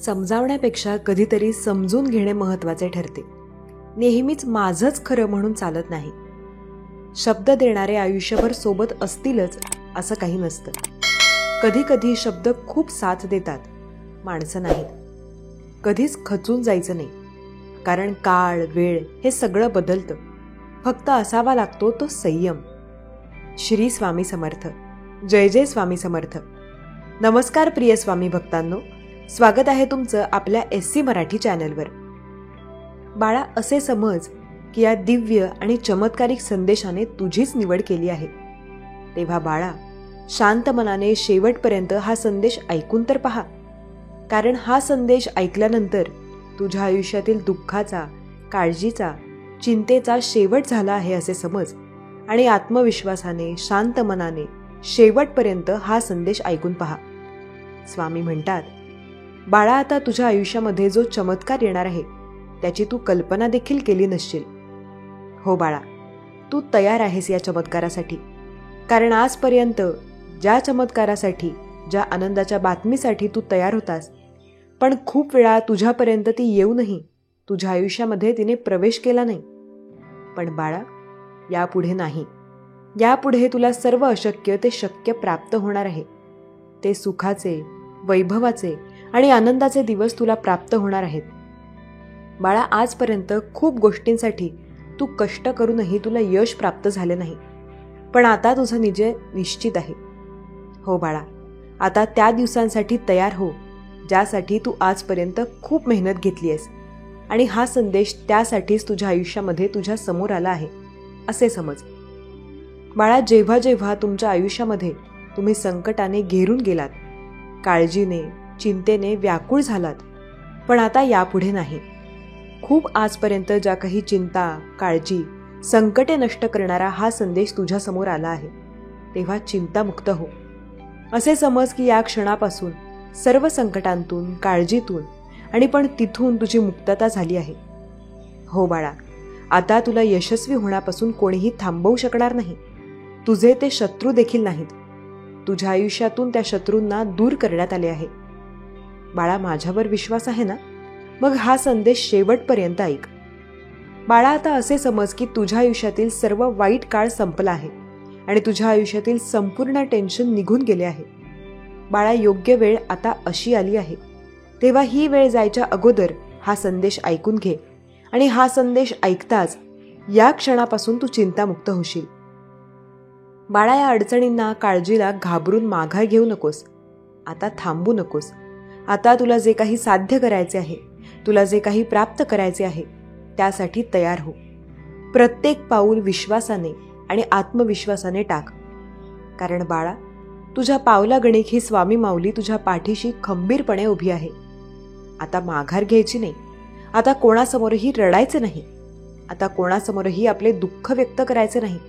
समजावण्यापेक्षा कधीतरी समजून घेणे महत्त्वाचे ठरते. नेहमीच माझंच खरं म्हणून चालत नाही. शब्द देणारे आयुष्यभर सोबत असतीलच असं काही नसतं. कधी कधी शब्द खूप साथ देतात, माणसं नाहीत. कधीच खचून जायचं नाही, कारण काळ वेळ हे सगळं बदलतं. फक्त असावा लागतो तो संयम. श्री स्वामी समर्थ. जय जय स्वामी समर्थ. नमस्कार प्रिय स्वामी भक्तांनो, स्वागत आहे तुमचं आपल्या SC मराठी चॅनलवर. बाळा, असे समज की या दिव्य आणि चमत्कारिक संदेशाने तुझीच निवड केली आहे. तेव्हा बाळा, शांत मनाने शेवटपर्यंत हा संदेश ऐकून तर पहा. कारण हा संदेश ऐकल्यानंतर तुझ्या आयुष्यातील दुःखाचा, काळजीचा, चिंतेचा शेवट झाला आहे असे समज आणि आत्मविश्वासाने, शांत मनाने शेवटपर्यंत हा संदेश ऐकून पहा. स्वामी म्हणतात, बाळा, आता तुझ्या आयुष्यामध्ये जो चमत्कार येणार आहे त्याची तू कल्पना देखील केली नसशील. हो बाळा, तू तयार आहेस या चमत्कारासाठी. कारण आजपर्यंत ज्या चमत्कारासाठी, ज्या आनंदाच्या बातमीसाठी तू तयार होतास, पण खूप वेळा तुझ्यापर्यंत ती येऊनही तुझ्या आयुष्यामध्ये तिने प्रवेश केला नाही. पण बाळा, यापुढे नाही. यापुढे तुला सर्व अशक्य ते शक्य प्राप्त होणार आहे. ते सुखाचे, वैभवाचे आणि आनंदाचे दिवस तुला प्राप्त होणार आहेत. बाळा, आजपर्यंत खूप गोष्टींसाठी तू कष्ट करूनही तुला यश प्राप्त झाले नाही. पण आता तुझा विजय निश्चित आहे. हो बाळा, आता त्या दिवसांसाठी तयार हो ज्यासाठी तू आजपर्यंत खूप मेहनत घेतली आहेस. आणि हा संदेश त्यासाठीच तुझ्या आयुष्यामध्ये तुझ्या समोर आला आहे असे समज. बाळा, जेव्हा जेव्हा तुमच्या आयुष्यामध्ये तुम्ही संकटाने घेरून गेलात, काळजीने, चिंतेने व्याकुळ झालात, पण आता यापुढे नाही. खूप आजपर्यंत ज्या काही चिंता, काळजी, संकटे नष्ट करणारा हा संदेश तुझ्यासमोर आला आहे. तेव्हा चिंतामुक्त हो. असे समज की या क्षणापासून सर्व संकटांतून, काळजीतून आणि पण तिथून तुझी मुक्तता झाली आहे. हो बाळा, आता तुला यशस्वी होण्यापासून कोणीही थांबवू शकणार नाही. तुझे ते शत्रू देखील नाहीत. तुझ्या आयुष्यातून त्या शत्रूंना दूर करण्यात आले आहे. बाळा, माझ्यावर विश्वास आहे ना? मग हा संदेश शेवटपर्यंत ऐक. बाळा, आता असे समज की तुझ्या आयुष्यातील सर्व वाईट काळ संपला आहे आणि तुझ्या आयुष्यातील संपूर्ण टेन्शन निघून गेले आहे. बाळा, योग्य वेळ आता अशी आली आहे. तेव्हा ही वेळ जायच्या अगोदर हा संदेश ऐकून घे आणि हा संदेश ऐकताच या क्षणापासून तू चिंतामुक्त होशील. बाळा, या अडचणींना, काळजीला घाबरून माघार घेऊ नकोस. आता थांबू नकोस. आता तुला जे काही साध्य करायचे आहे, तुला जे काही प्राप्त करायचे आहे, त्यासाठी तयार हो. प्रत्येक पाऊल विश्वासाने आणि आत्मविश्वासाने टाक. कारण बाळा, तुझ्या पावलागणिक ही स्वामी माऊली तुझ्या पाठीशी खंबीरपणे उभी आहे. आता माघार घ्यायची नाही. आता कोणासमोरही रडायचे नाही. आता कोणासमोरही आपले दुःख व्यक्त करायचे नाही.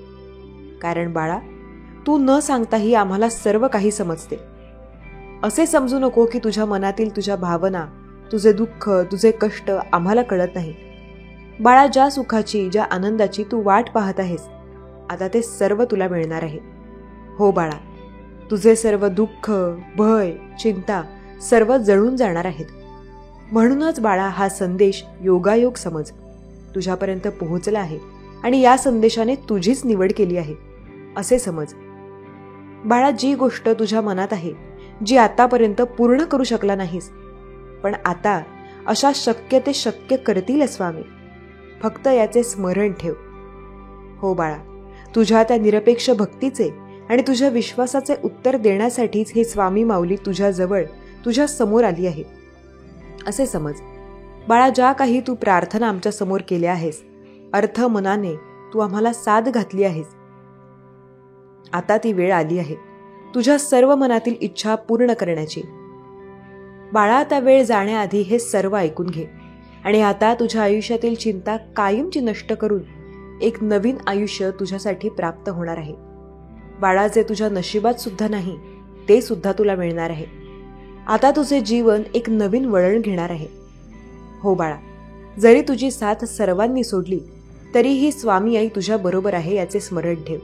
कारण बाळा, तू न सांगताही आम्हाला सर्व काही समजते. असे समजू नको की तुझ्या मनातील तुझ्या भावना, तुझे दुःख, तुझे कष्ट आम्हाला कळत नाही. बाळा, ज्या सुखाची, ज्या आनंदाची तू वाट पाहत आहेस, आता ते सर्व तुला मिळणार आहे. हो बाळा, तुझे सर्व दुःख, भय, चिंता सर्व जळून जाणार आहेत. म्हणूनच बाळा, हा संदेश योगायोग समज तुझ्यापर्यंत पोहोचला आहे आणि या संदेशाने तुझीच निवड केली आहे असे समज. बाळा, जी गोष्ट तुझ्या मनात आहे, जी आतापर्यंत पूर्ण करू शकला नाहीस, पण आता अशा शक्य ते शक्य करतील स्वामी. फक्त याचे स्मरण ठेव. हो बाळा, तुझ्या त्या निरपेक्ष भक्तीचे आणि तुझ्या विश्वासाचे उत्तर देण्यासाठीच हे स्वामी माऊली तुझ्याजवळ, तुझ्या समोर आली आहे असे समज. बाळा, ज्या काही तू प्रार्थना आमच्या समोर केल्या आहेस, अर्थ मनाने तू आम्हाला साथ घातली आहेस, आता ती वेळ आली आहे तुझ्या सर्व मनातील इच्छा पूर्ण करण्याची. बाळा, आता वेळ जाण्याआधी हे सर्व ऐकून घे आणि आता तुझ्या आयुष्यातील चिंता कायमची नष्ट करून एक नवीन आयुष्य तुझ्यासाठी प्राप्त होणार आहे. बाळा, जे तुझ्या नशिबात सुद्धा नाही ते सुद्धा तुला मिळणार आहे. आता तुझे जीवन एक नवीन वळण घेणार आहे. हो बाळा, जरी तुझी साथ सर्वांनी सोडली तरीही स्वामी आई तुझ्या बरोबर आहे याचे स्मरण ठेव.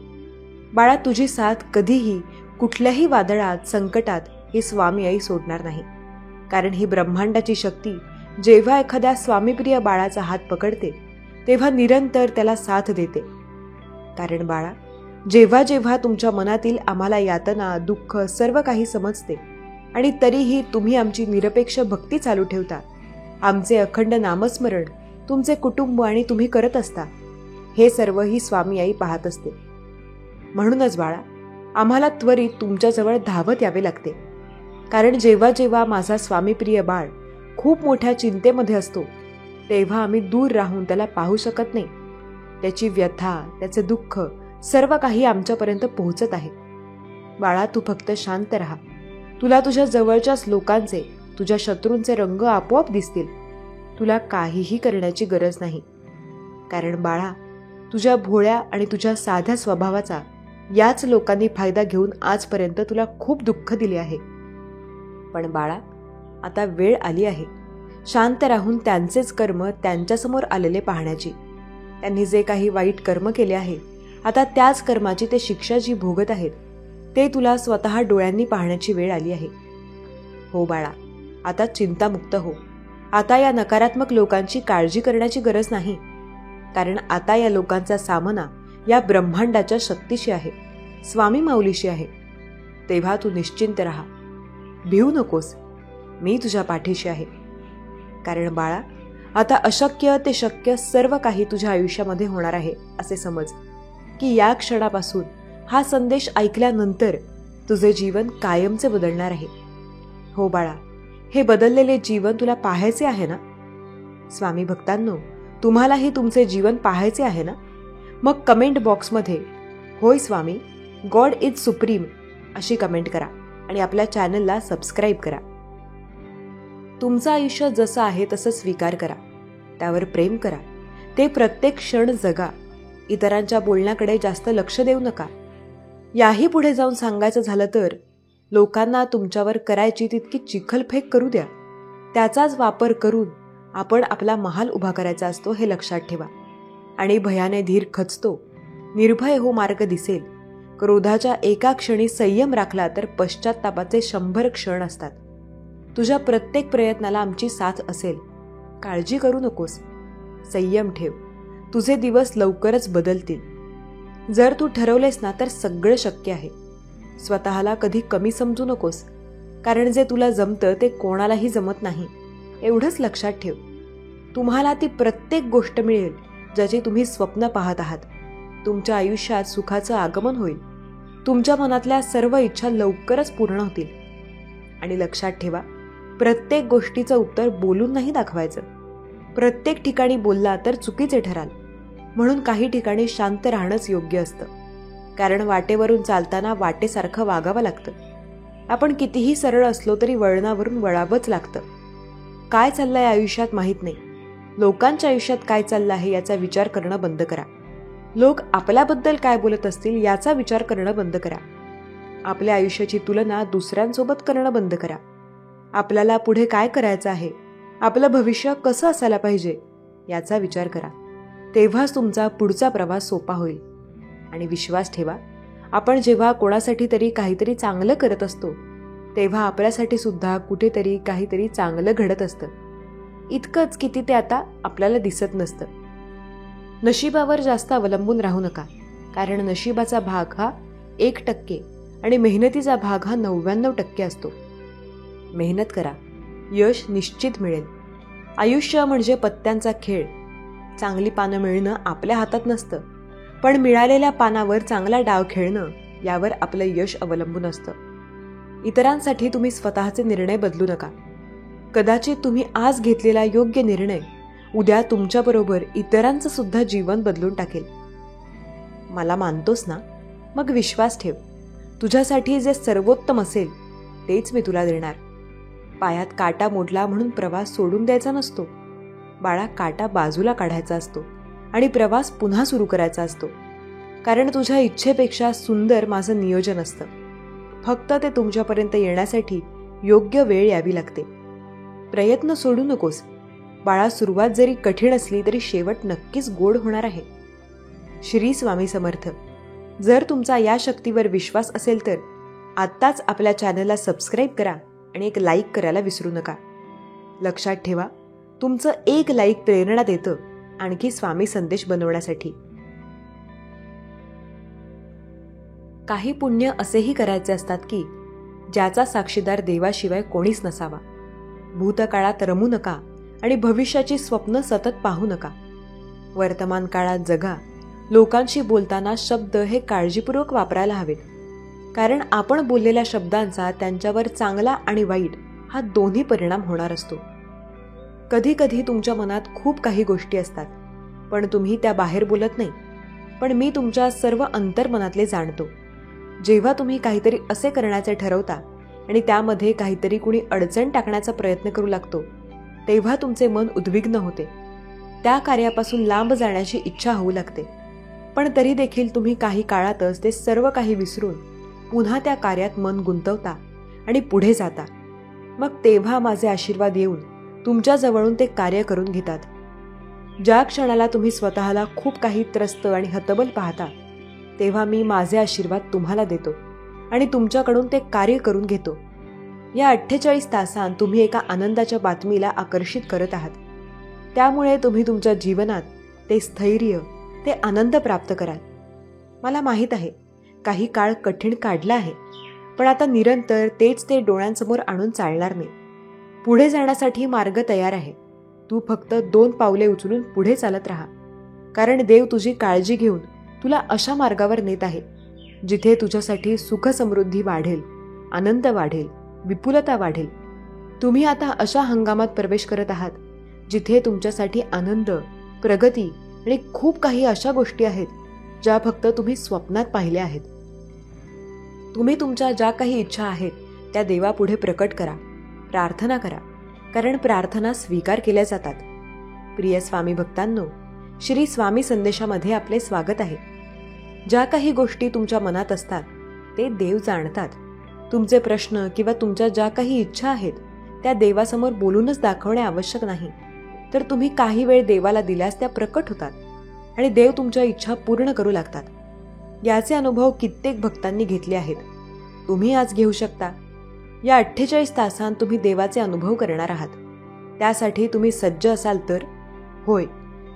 बाळा, तुझी साथ कधीही कुठल्याही वादळात, संकटात हे स्वामी आई सोडणार नाही. कारण ही ब्रह्मांडाची शक्ती जेव्हा एखाद्या स्वामीप्रिय बाळाचा हात पकडते तेव्हा निरंतर त्याला साथ देते. कारण बाळा, जेव्हा जेव्हा तुमच्या मनातील आम्हाला यातना, दुःख सर्व काही समजते आणि तरीही तुम्ही आमची निरपेक्ष भक्ती चालू ठेवता, आमचे अखंड नामस्मरण तुमचे कुटुंब आणि तुम्ही करत असता, हे सर्व ही स्वामी आई पाहत असते. म्हणूनच बाळा, आम्हाला त्वरित तुमच्याजवळ धावत यावे लागते. कारण जेव्हा जेव्हा माझा स्वामीप्रिय बाळ खूप मोठ्या चिंतेमध्ये असतो तेव्हा आम्ही दूर राहून त्याला पाहू शकत नाही. त्याची व्यथा, त्याचे दुःख सर्व काही आमच्यापर्यंत पोहोचत आहे. बाळा, तू फक्त शांत राहा. तुला तुझ्या जवळच्याच लोकांचे, तुझ्या शत्रूंचे रंग आपोआप दिसतील. तुला काहीही करण्याची गरज नाही. कारण बाळा, तुझ्या भोळ्या आणि तुझ्या साध्या स्वभावाचा याच लोकांनी फायदा घेऊन आजपर्यंत तुला खूप दुःख दिले आहे. पण बाळा, आता वेळ आली आहे शांत राहून त्यांचेच कर्म त्यांच्यासमोर आलेले पाहण्याची. त्यांनी जे काही वाईट कर्म केले आहे, आता त्याच कर्माची ते शिक्षा जी भोगत आहेत ते तुला स्वतः डोळ्यांनी पाहण्याची वेळ आली आहे. हो बाळा, आता चिंतामुक्त हो. आता या नकारात्मक लोकांची काळजी करण्याची गरज नाही. कारण आता या लोकांचा सामना या ब्रह्मांडाच्या शक्तीशी आहे, स्वामी माऊलीशी आहे. तेव्हा तू निश्चिंत राहा, भिवू नकोस. मी तुझ्या पाठीशी आहे. कारण बाळा, आता अशक्य ते शक्य सर्व काही तुझ्या आयुष्यामध्ये होणार आहे असे समज. की या क्षणापासून हा संदेश ऐकल्यानंतर तुझे जीवन कायमचे बदलणार आहे. हो बाळा, हे बदललेले जीवन तुला पाहायचे आहे ना? स्वामी भक्तांनो, तुम्हालाही तुमचे जीवन पाहायचे आहे ना? मग कमेंट बॉक्समध्ये होय स्वामी, गॉड इज सुप्रीम अशी कमेंट करा आणि आपल्या चॅनलला सबस्क्राईब करा. तुमचं आयुष्य जसं आहे तसं स्वीकार करा, त्यावर प्रेम करा, ते प्रत्येक क्षण जगा. इतरांच्या बोलण्याकडे जास्त लक्ष देऊ नका. याही पुढे जाऊन सांगायचं झालं तर लोकांना तुमच्यावर करायची तितकी चिखलफेक करू द्या. त्याचाच वापर करून आपण आपला महाल उभा करायचा असतो, हे लक्षात ठेवा. आणि भयाने धीर खचतो, निर्भय हो मार्ग दिसेल. क्रोधाच्या एका क्षणी संयम राखला तर पश्चात्तापाचे 100 क्षण असतात. तुझ्या प्रत्येक प्रयत्नाला आमची साथ असेल. काळजी करू नकोस, संयम ठेव. तुझे दिवस लवकरच बदलतील. जर तू ठरवलेस ना तर सगळं शक्य आहे. स्वतःला कधी कमी समजू नकोस. कारण जे तुला जमतं ते कोणालाही जमत नाही, एवढंच लक्षात ठेव. तुम्हाला ती प्रत्येक गोष्ट मिळेल ज्याची तुम्ही स्वप्न पाहत आहात. तुमच्या आयुष्यात सुखाचं आगमन होईल. तुमच्या मनातल्या सर्व इच्छा लवकरच पूर्ण होतील. आणि लक्षात ठेवा, प्रत्येक गोष्टीचं उत्तर बोलून नाही दाखवायचं. प्रत्येक ठिकाणी बोलला तर चुकीचे ठराल. म्हणून काही ठिकाणी शांत राहणंच योग्य असतं. कारण वाटेवरून चालताना वाटेसारखं वागावं लागतं. आपण कितीही सरळ असलो तरी वळणावरून वळावंच लागतं. काय चाललंय आयुष्यात माहीत नाही. लोकांच्या आयुष्यात काय चाललं आहे याचा विचार करणं बंद करा. लोक आपल्याबद्दल काय बोलत असतील याचा विचार करणं बंद करा. आपल्या आयुष्याची तुलना दुसऱ्यांसोबत करणं बंद करा. आपल्याला पुढे काय करायचं आहे, आपलं भविष्य कसं असायला पाहिजे याचा विचार करा. तेव्हाच तुमचा पुढचा प्रवास सोपा होईल. आणि विश्वास ठेवा, आपण जेव्हा कोणासाठी तरी काहीतरी चांगलं करत असतो तेव्हा आपल्यासाठी सुद्धा कुठेतरी काहीतरी चांगलं घडत असतं. इतकंच किती ते आता आपल्याला दिसत नसतं. नशिबावर जास्त अवलंबून राहू नका. कारण नशिबाचा भाग हा 1% आणि मेहनतीचा भाग हा 99% असतो. मेहनत करा, यश निश्चित मिळेल. आयुष्य म्हणजे पत्त्यांचा खेळ. चांगली पानं मिळणं आपल्या हातात नसतं, पण मिळालेल्या पानावर चांगला डाव खेळणं यावर आपलं यश अवलंबून असतं. इतरांसाठी तुम्ही स्वतःचे निर्णय बदलू नका. कदाचित तुम्ही आज घेतलेला योग्य निर्णय उद्या तुमच्याबरोबर इतरांचं सुद्धा जीवन बदलून टाकेल. मला मानतोस ना? मग विश्वास ठेव. तुझ्यासाठी जे सर्वोत्तम असेल तेच मी तुला देणार. पायात काटा मोडला म्हणून प्रवास सोडून द्यायचा नसतो. बाळा, काटा बाजूला काढायचा असतो आणि प्रवास पुन्हा सुरू करायचा असतो. कारण तुझ्या इच्छेपेक्षा सुंदर माझं नियोजन असतं. फक्त ते तुमच्यापर्यंत येण्यासाठी योग्य वेळ यावी लागते. प्रयत्न सोडू नकोस. बाळा, सुरुवात जरी कठीण असली तरी शेवट नक्कीच गोड होणार आहे. श्री स्वामी समर्थ. जर तुमचा या शक्तीवर विश्वास असेल तर आत्ताच आपल्या चॅनलला सबस्क्राईब करा आणि एक लाईक करायला विसरू नका. लक्षात ठेवा, तुमचं एक लाईक प्रेरणा देतं आणखी स्वामी संदेश बनवण्यासाठी. काही पुण्य असेही करायचे असतात की ज्याचा साक्षीदार देवाशिवाय कोणीच नसावा. भूतकाळात रमू नका आणि भविष्याची स्वप्न सतत पाहू नका. वर्तमान काळात जगा. लोकांशी बोलताना शब्द हे काळजीपूर्वक वापरायला हवेत, कारण आपण बोललेल्या शब्दांचा त्यांच्यावर चांगला आणि वाईट हा दोन्ही परिणाम होणार असतो. कधी कधी तुमच्या मनात खूप काही गोष्टी असतात, पण तुम्ही त्या बाहेर बोलत नाही. पण मी तुमच्या सर्व अंतर्मनातले जाणतो. जेव्हा तुम्ही काहीतरी असे करण्याचे ठरवता आणि त्यामध्ये काहीतरी कुणी अडचण टाकण्याचा प्रयत्न करू लागतो, तेव्हा तुमचे मन उद्विग्न होते. त्या कार्यापासून लांब जाण्याची इच्छा होऊ लागते. पण तरी देखील तुम्ही काही काळातच ते सर्व काही विसरून पुन्हा त्या कार्यात मन गुंतवता आणि पुढे जाता. मग तेव्हा माझे आशीर्वाद येऊन तुमच्याजवळून ते कार्य करून घेतात. ज्या क्षणाला तुम्ही स्वतःला खूप काही त्रस्त आणि हतबल पाहता, तेव्हा मी माझे आशीर्वाद तुम्हाला देतो आणि तुमच्याकडून ते कार्य करून घेतो. या 48 तासांत तुम्ही एका आनंदाच्या बातमीला आकर्षित करत आहात. त्यामुळे तुम्ही तुमच्या जीवनात ते स्थैर्य, ते आनंद प्राप्त कराल. मला माहीत आहे, काही काळ कठीण काढला आहे, पण आता निरंतर तेच ते डोळ्यांसमोर आणून चालणार नाही. पुढे जाण्यासाठी मार्ग तयार आहे. तू फक्त 2 पावले उचलून पुढे चालत राहा, कारण देव तुझी काळजी घेऊन तुला अशा मार्गावर नेत आहे जिथे तुझ्यासाठी सुख समृद्धी वाढेल, आनंद वाढेल, विपुलता वाढेल. तुम्ही आता अशा हंगामात प्रवेश करत आहात जिथे तुमच्यासाठी आनंद, प्रगती आणि खूप काही अशा गोष्टी आहेत ज्या फक्त तुम्ही स्वप्नात पाहिल्या आहेत. तुम्ही तुमच्या ज्या काही इच्छा आहेत त्या देवापुढे प्रकट करा, प्रार्थना करा, कारण प्रार्थना स्वीकार केल्या जातात. प्रिय स्वामी भक्तांनो, श्री स्वामी संदेशामध्ये आपले स्वागत आहे. ज्या काही गोष्टी तुमच्या मनात असतात ते देव जाणतात. तुमचे प्रश्न किंवा तुमच्या ज्या काही इच्छा आहेत त्या देवासमोर बोलूनच दाखवणे आवश्यक नाही, तर तुम्ही काही वेळ देवाला दिल्यास त्या प्रकट होतात आणि देव तुमच्या इच्छा पूर्ण करू लागतात. याचे अनुभव कित्येक भक्तांनी घेतले आहेत. तुम्ही आज घेऊ शकता. या 48 तासांत तुम्ही देवाचे अनुभव करणार आहात. त्यासाठी तुम्ही सज्ज असाल तर होय,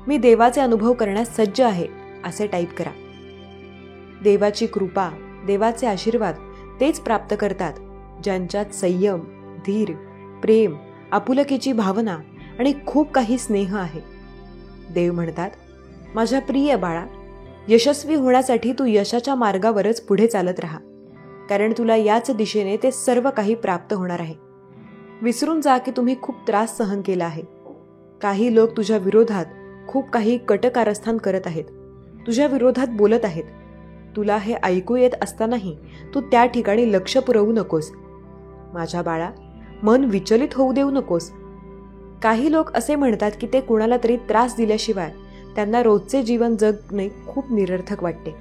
मी देवाचे अनुभव करण्यास सज्ज आहे असे टाईप करा. देवाची कृपा, देवाचे आशीर्वाद तेच प्राप्त करतात ज्यांच्यात संयम, धीर, प्रेम, आपुलकीची भावना आणि खूप काही स्नेह आहे. देव म्हणतात, माझ्या प्रिय बाळा, यशस्वी होण्यासाठी तू यशाच्या मार्गावरच पुढे चालत राहा, कारण तुला याच दिशेने ते सर्व काही प्राप्त होणार आहे. विसरून जा की तुम्ही खूप त्रास सहन केला आहे. काही लोक तुझ्या विरोधात खूप काही कटकारस्थान करत आहेत, तुझ्या विरोधात बोलत आहेत. तुला हे ऐकू येत असतानाही तू त्या ठिकाणी लक्ष पुरवू नकोस. माझ्या बाळा, मन विचलित होऊ देऊ नकोस. काही लोक असे म्हणतात की ते कुणाला तरी त्रास दिल्याशिवाय त्यांना रोजचे जीवन जगणे खूप निरर्थक वाटते.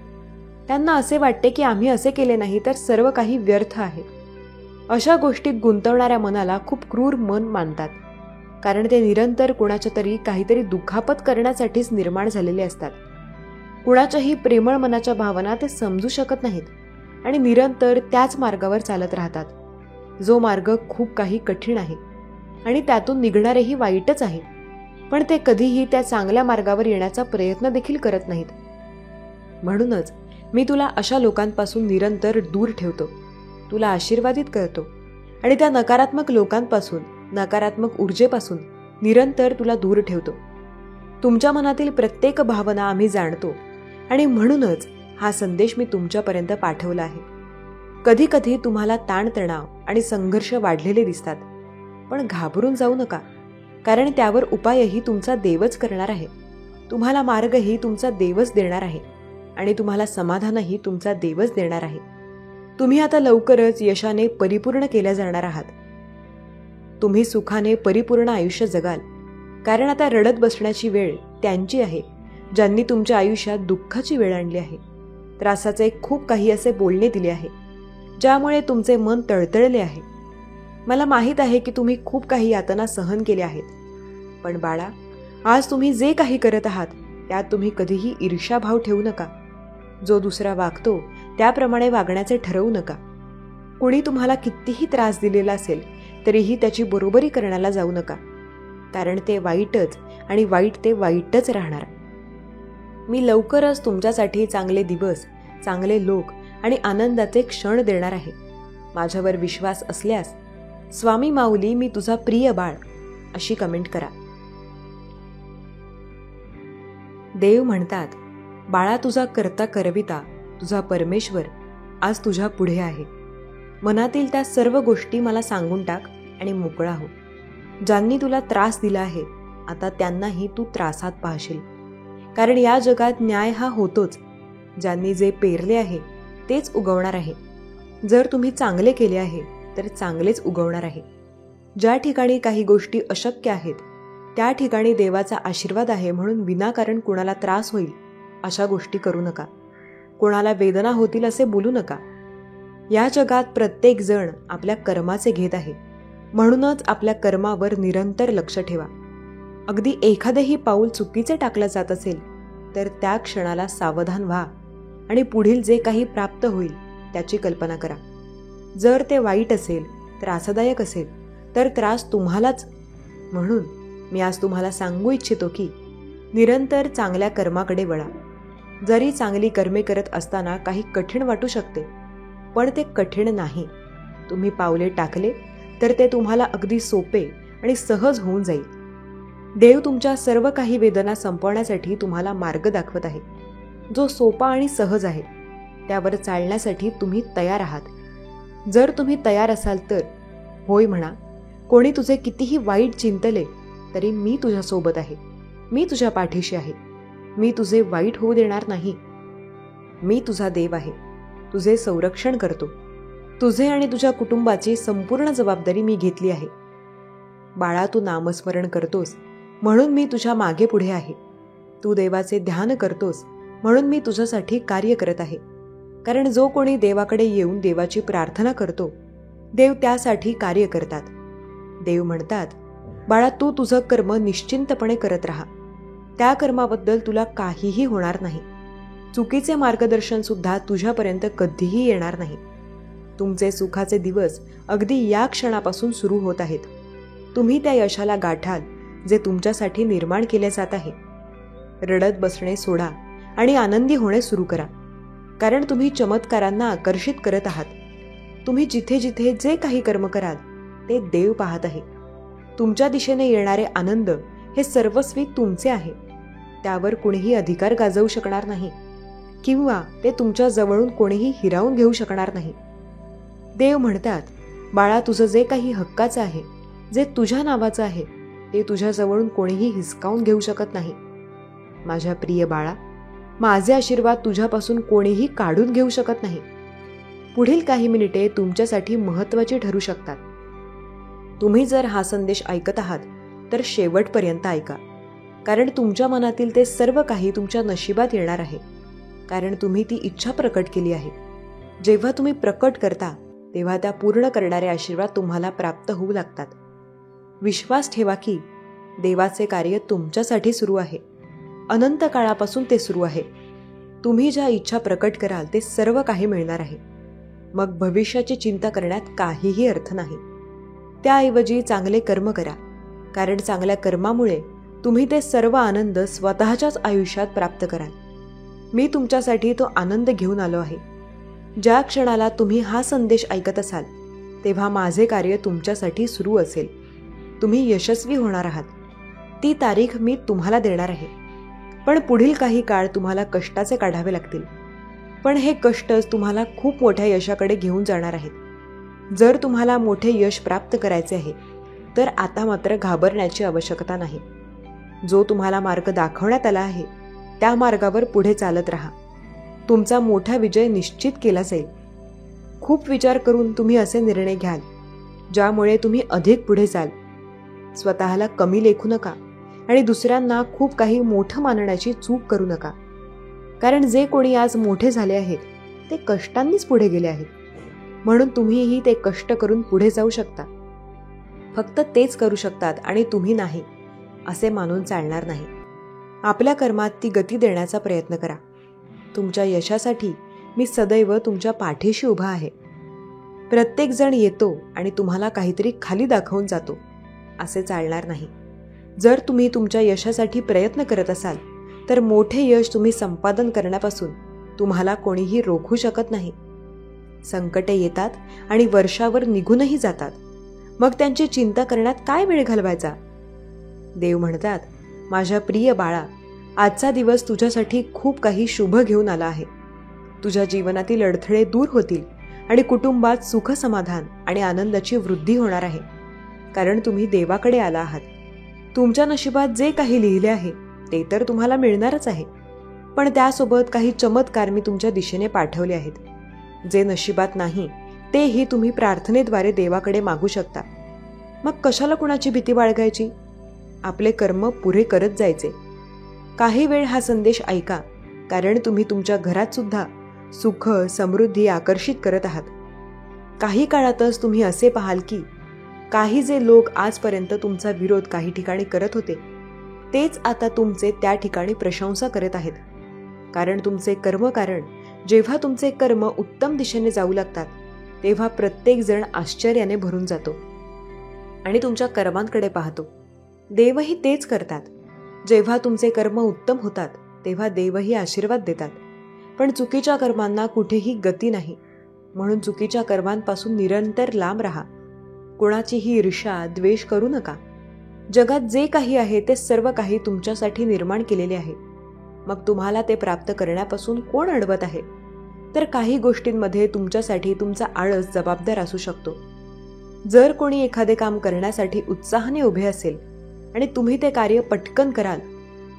त्यांना असे वाटते की आम्ही असे केले नाही तर सर्व काही व्यर्थ आहे. अशा गोष्टीत गुंतवणाऱ्या मनाला खूप क्रूर मन मानतात, कारण ते निरंतर कुणाच्या तरी काहीतरी दुखापत करण्यासाठीच निर्माण झालेले असतात. कुणाच्याही प्रेमळ मनाच्या भावना ते समजू शकत नाहीत आणि निरंतर त्याच मार्गावर चालत राहतात, जो मार्ग खूप काही कठीण आहे आणि त्यातून निघणारेही वाईटच आहे. पण ते कधीही त्या चांगल्या मार्गावर येण्याचा प्रयत्न देखील करत नाहीत. म्हणूनच मी तुला अशा लोकांपासून निरंतर दूर ठेवतो, तुला आशीर्वादित करतो आणि त्या नकारात्मक लोकांपासून, नकारात्मक ऊर्जेपासून निरंतर तुला दूर ठेवतो. तुमच्या मनातील प्रत्येक भावना आम्ही जाणतो आणि म्हणूनच हा संदेश मी तुमच्यापर्यंत पाठवला आहे. कधी कधी तुम्हाला ताणतणाव आणि संघर्ष वाढलेले दिसतात, पण घाबरून जाऊ नका, कारण त्यावर उपायही तुमचा देवच करणार आहे. तुम्हाला मार्गही तुमचा देवच देणार आहे आणि तुम्हाला समाधानही तुमचा देवच देणार आहे. तुम्ही आता लवकरच यशाने परिपूर्ण केल्या जाणार आहात. तुम्ही सुखाने परिपूर्ण आयुष्य जगाल, कारण आता रडत बसण्याची वेळ त्यांची आहे ज्यांनी तुमच्या आयुष्यात दुःखाची वेळ आणली आहे. त्रासाचे खूप काही असे बोलणे दिले आहे ज्यामुळे तुमचे मन तळतळले आहे. मला माहीत आहे की तुम्ही खूप काही यातना सहन केल्या आहेत, पण बाळा, आज तुम्ही जे काही करत आहात त्यात तुम्ही कधीही ईर्ष्याभाव ठेवू नका. जो दुसरा वागतो त्याप्रमाणे वागण्याचे ठरवू नका. कुणी तुम्हाला कितीही त्रास दिलेला असेल तरीही त्याची बरोबरी करण्याला जाऊ नका, कारण ते वाईटच आणि वाईट ते वाईटच राहणार. मी लवकरच तुमच्यासाठी चांगले दिवस, चांगले लोक आणि आनंदाचे क्षण देणार आहे. माझ्यावर विश्वास असल्यास स्वामी माऊली मी तुझा प्रिय बाळ अशी कमेंट करा. देव म्हणतात, बाळा तुझा करता करविता तुझा परमेश्वर आज तुझ्या पुढे आहे. मनातील त्या सर्व गोष्टी मला सांगून टाक आणि मोकळा हो. ज्यांनी तुला त्रास दिला आहे आता त्यांनाही तू त्रासात पाहशील, कारण या जगात न्याय हा होतोच. ज्यांनी जे पेरले आहे तेच उगवणार आहे. जर तुम्ही चांगले केले आहे तर चांगलेच उगवणार आहे. ज्या ठिकाणी काही गोष्टी अशक्य आहेत त्या ठिकाणी देवाचा आशीर्वाद आहे म्हणून विनाकारण कोणाला त्रास होईल अशा गोष्टी करू नका. कोणाला वेदना होतील असे बोलू नका. या जगात प्रत्येक जण आपल्या कर्माचे घेत आहे, म्हणूनच आपल्या कर्मावर निरंतर लक्ष ठेवा. अगदी एखादेही पाऊल चुकीचे टाकलं जात असेल तर त्या क्षणाला सावधान व्हा आणि पुढील जे काही प्राप्त होईल त्याची कल्पना करा. जर ते वाईट असेल, त्रासदायक असेल तर त्रास तुम्हालाच. म्हणून मी आज तुम्हाला सांगू इच्छितो की निरंतर चांगल्या कर्माकडे वळा. जरी चांगली कर्मे करत असताना काही कठीण वाटू शकते, पण ते कठीण नाही. तुम्ही पावले टाकले तर ते तुम्हाला अगदी सोपे आणि सहज होऊन जाईल. देव तुमच्या सर्व काही वेदना संपवण्यासाठी तुम्हाला मार्ग दाखवत आहे, जो सोपा आणि सहज आहे. त्यावर चालण्यासाठी तुम्ही तयार आहात. जर तुम्ही तयार असाल तर होय म्हणा. कोणी तुझे कितीही वाईट चिंतले तरी मी तुझ्यासोबत आहे. मी तुझ्या पाठीशी आहे. मी तुझे वाईट होऊ देणार नाही. मी तुझा देव आहे. तुझे संरक्षण करतो. तुझे आणि तुझ्या कुटुंबाची संपूर्ण जबाबदारी मी घेतली आहे. बाळा, तू नामस्मरण करतोस म्हणून मी तुझ्या मागे पुढे आहे. तू देवाचे ध्यान करतोस म्हणून मी तुझ्यासाठी कार्य करत आहे. कारण जो कोणी देवाकडे येऊन देवाची प्रार्थना करतो, देव त्यासाठी कार्य करतात. देव म्हणतात, बाळा तू तुझं कर्म निश्चिंतपणे करत राहा. त्या कर्माबद्दल तुला काहीही होणार नाही. चुकीचे मार्गदर्शन सुद्धा तुझ्यापर्यंत कधीही येणार नाही. तुमचे सुखाचे दिवस अगदी या क्षणापासून सुरू होत आहेत. तुम्ही त्या यशाला गाठाल जे तुमच्यासाठी निर्माण केले जात आहे. रडत बसणे सोडा आणि आनंदी होणे सुरू करा, कारण तुम्ही चमत्कारांना आकर्षित करत आहात. तुम्ही जिथे जिथे जे काही कर्म कराल ते देव पाहत आहे. तुमच्या दिशेने येणारे आनंद हे सर्वस्वी तुमचे आहे. त्यावर कोणीही अधिकार गाजवू शकणार नाही किंवा ते तुमच्या जवळून कोणीही हिरावून घेऊ शकणार नाही. देव म्हणतात, बाळा तुझं जे काही हक्काचं आहे, जे तुझ्या नावाचं आहे, ते तुझ्या जवळून कोणीही हिसकावून घेऊ शकत नाही. माझ्या प्रिय बाळा, माझे आशीर्वाद तुझ्यापासून कोणीही काढून घेऊ शकत नाही. पुढील काही मिनिटे तुमच्यासाठी महत्त्वाची ठरू शकतात. तुम्ही जर हा संदेश ऐकत आहात तर शेवटपर्यंत ऐका, कारण तुमच्या मनातील ते सर्व काही तुमच्या नशिबात येणार आहे, कारण तुम्ही ती इच्छा प्रकट केली आहे. जेव्हा तुम्ही प्रकट करता तेव्हा त्या पूर्ण करणारे आशीर्वाद तुम्हाला प्राप्त होऊ लागतात. विश्वास ठेवा की देवाचे कार्य तुमच्यासाठी सुरू आहे. अनंत काळापासून ते सुरू आहे. तुम्ही ज्या इच्छा प्रकट कराल ते सर्व काही मिळणार आहे. मग भविष्याची चिंता करण्यात काहीही अर्थ नाही. त्याऐवजी चांगले कर्म करा, कारण चांगल्या कर्मामुळे तुम्ही ते सर्व आनंद स्वतःच्याच आयुष्यात प्राप्त कराल. मी तुमच्यासाठी तो आनंद घेऊन आलो आहे. ज्या क्षणाला तुम्ही हा संदेश ऐकत असाल तेव्हा माझे कार्य तुमच्यासाठी सुरू असेल. तुम्ही यशस्वी होणार आहात. ती तारीख मी तुम्हाला देणार आहे. पण पुढील काही काळ तुम्हाला कष्टाचे काढावे लागतील, पण हे कष्टच तुम्हाला खूप मोठ्या यशाकडे घेऊन जाणार आहेत. जर तुम्हाला मोठे यश प्राप्त करायचे आहे तर आता मात्र घाबरण्याची आवश्यकता नाही. जो तुम्हाला मार्ग दाखवण्यात आला आहे त्या मार्गावर पुढे चालत राहा. तुमचा मोठा विजय निश्चित केला जाईल. खूप विचार करून तुम्ही असे निर्णय घ्याल ज्यामुळे तुम्ही अधिक पुढे जाल. स्वतःला कमी लेखू नका आणि दुसऱ्यांना खूप काही मोठं मानण्याची चूक करू नका, कारण जे कोणी आज मोठे झाले आहेत ते कष्टांनीच पुढे गेले आहेत. म्हणून तुम्हीही ते कष्ट करून पुढे जाऊ शकता. फक्त तेच करू शकतात आणि तुम्ही नाही असे मानून चालणार नाही. आपल्या कर्मात ती गती देण्याचा प्रयत्न करा. तुमच्या यशासाठी मी सदैव तुमच्या पाठीशी उभा आहे. प्रत्येकजण येतो आणि तुम्हाला काहीतरी खाली दाखवून जातो, असे चालणार नाही. जर तुम्ही तुमच्या यशासाठी प्रयत्न करत असाल तर मोठे यश तुम्ही संपादन करण्यापासून तुम्हाला कोणीही रोखू शकत नाही. संकटे येतात आणि वर्षावर निघूनही जातात, मग त्यांची चिंता करण्यात काय वेळ घालवायचा? देव म्हणतात, माझ्या प्रिय बाळा, आजचा दिवस तुझ्यासाठी खूप काही शुभ घेऊन आला आहे. तुझ्या जीवनातील अडथळे दूर होतील आणि कुटुंबात सुख समाधान आणि आनंदाची वृद्धी होणार आहे. कारण तुम्ही देवाकडे आला आहात. तुमच्या नशिबात जे काही लिहिले आहे ते तर तुम्हाला मिळणारच आहे, पण त्यासोबत काही चमत्कार मी तुमच्या दिशेने पाठवले आहेत. जे नशिबात नाही तेही तुम्ही प्रार्थनेद्वारे देवाकडे मागू शकता. मग कशाला कुणाची भीती बाळगायची? आपले कर्म पुरे करत जायचे. काही वेळ हा संदेश ऐका, कारण तुम्ही तुमच्या घरात सुद्धा सुख समृद्धी आकर्षित करत आहात. काही काळातच तुम्ही असे पाहाल की काही जे लोक आजपर्यंत तुमचा विरोध काही ठिकाणी करत होते तेच आता तुमचे त्या ठिकाणी प्रशंसा करत आहेत. कारण तुमचे कर्मकारण, जेव्हा तुमचे कर्म उत्तम दिशेने जाऊ लागतात तेव्हा प्रत्येक जण आश्चर्याने भरून जातो आणि तुमच्या कर्मांकडे पाहतो. देवही तेच करतात. जेव्हा तुमचे कर्म उत्तम होतात तेव्हा देवही आशीर्वाद देतात. पण चुकीच्या कर्मांना कुठेही गती नाही, म्हणून चुकीच्या कर्मांपासून निरंतर लांब राहा. कोणाचीही ईर्ष्या द्वेष करू नका. जगात जे काही आहे ते सर्व काही तुमच्यासाठी निर्माण केलेले आहे. मग तुम्हाला ते प्राप्त करण्यापासून कोण अडवत आहे? तर काही गोष्टींमध्ये तुमच्यासाठी तुमचा आळस जबाबदार असू शकतो. जर कोणी एखादे काम करण्यासाठी उत्साहाने उभे असेल आणि तुम्ही ते कार्य पटकन कराल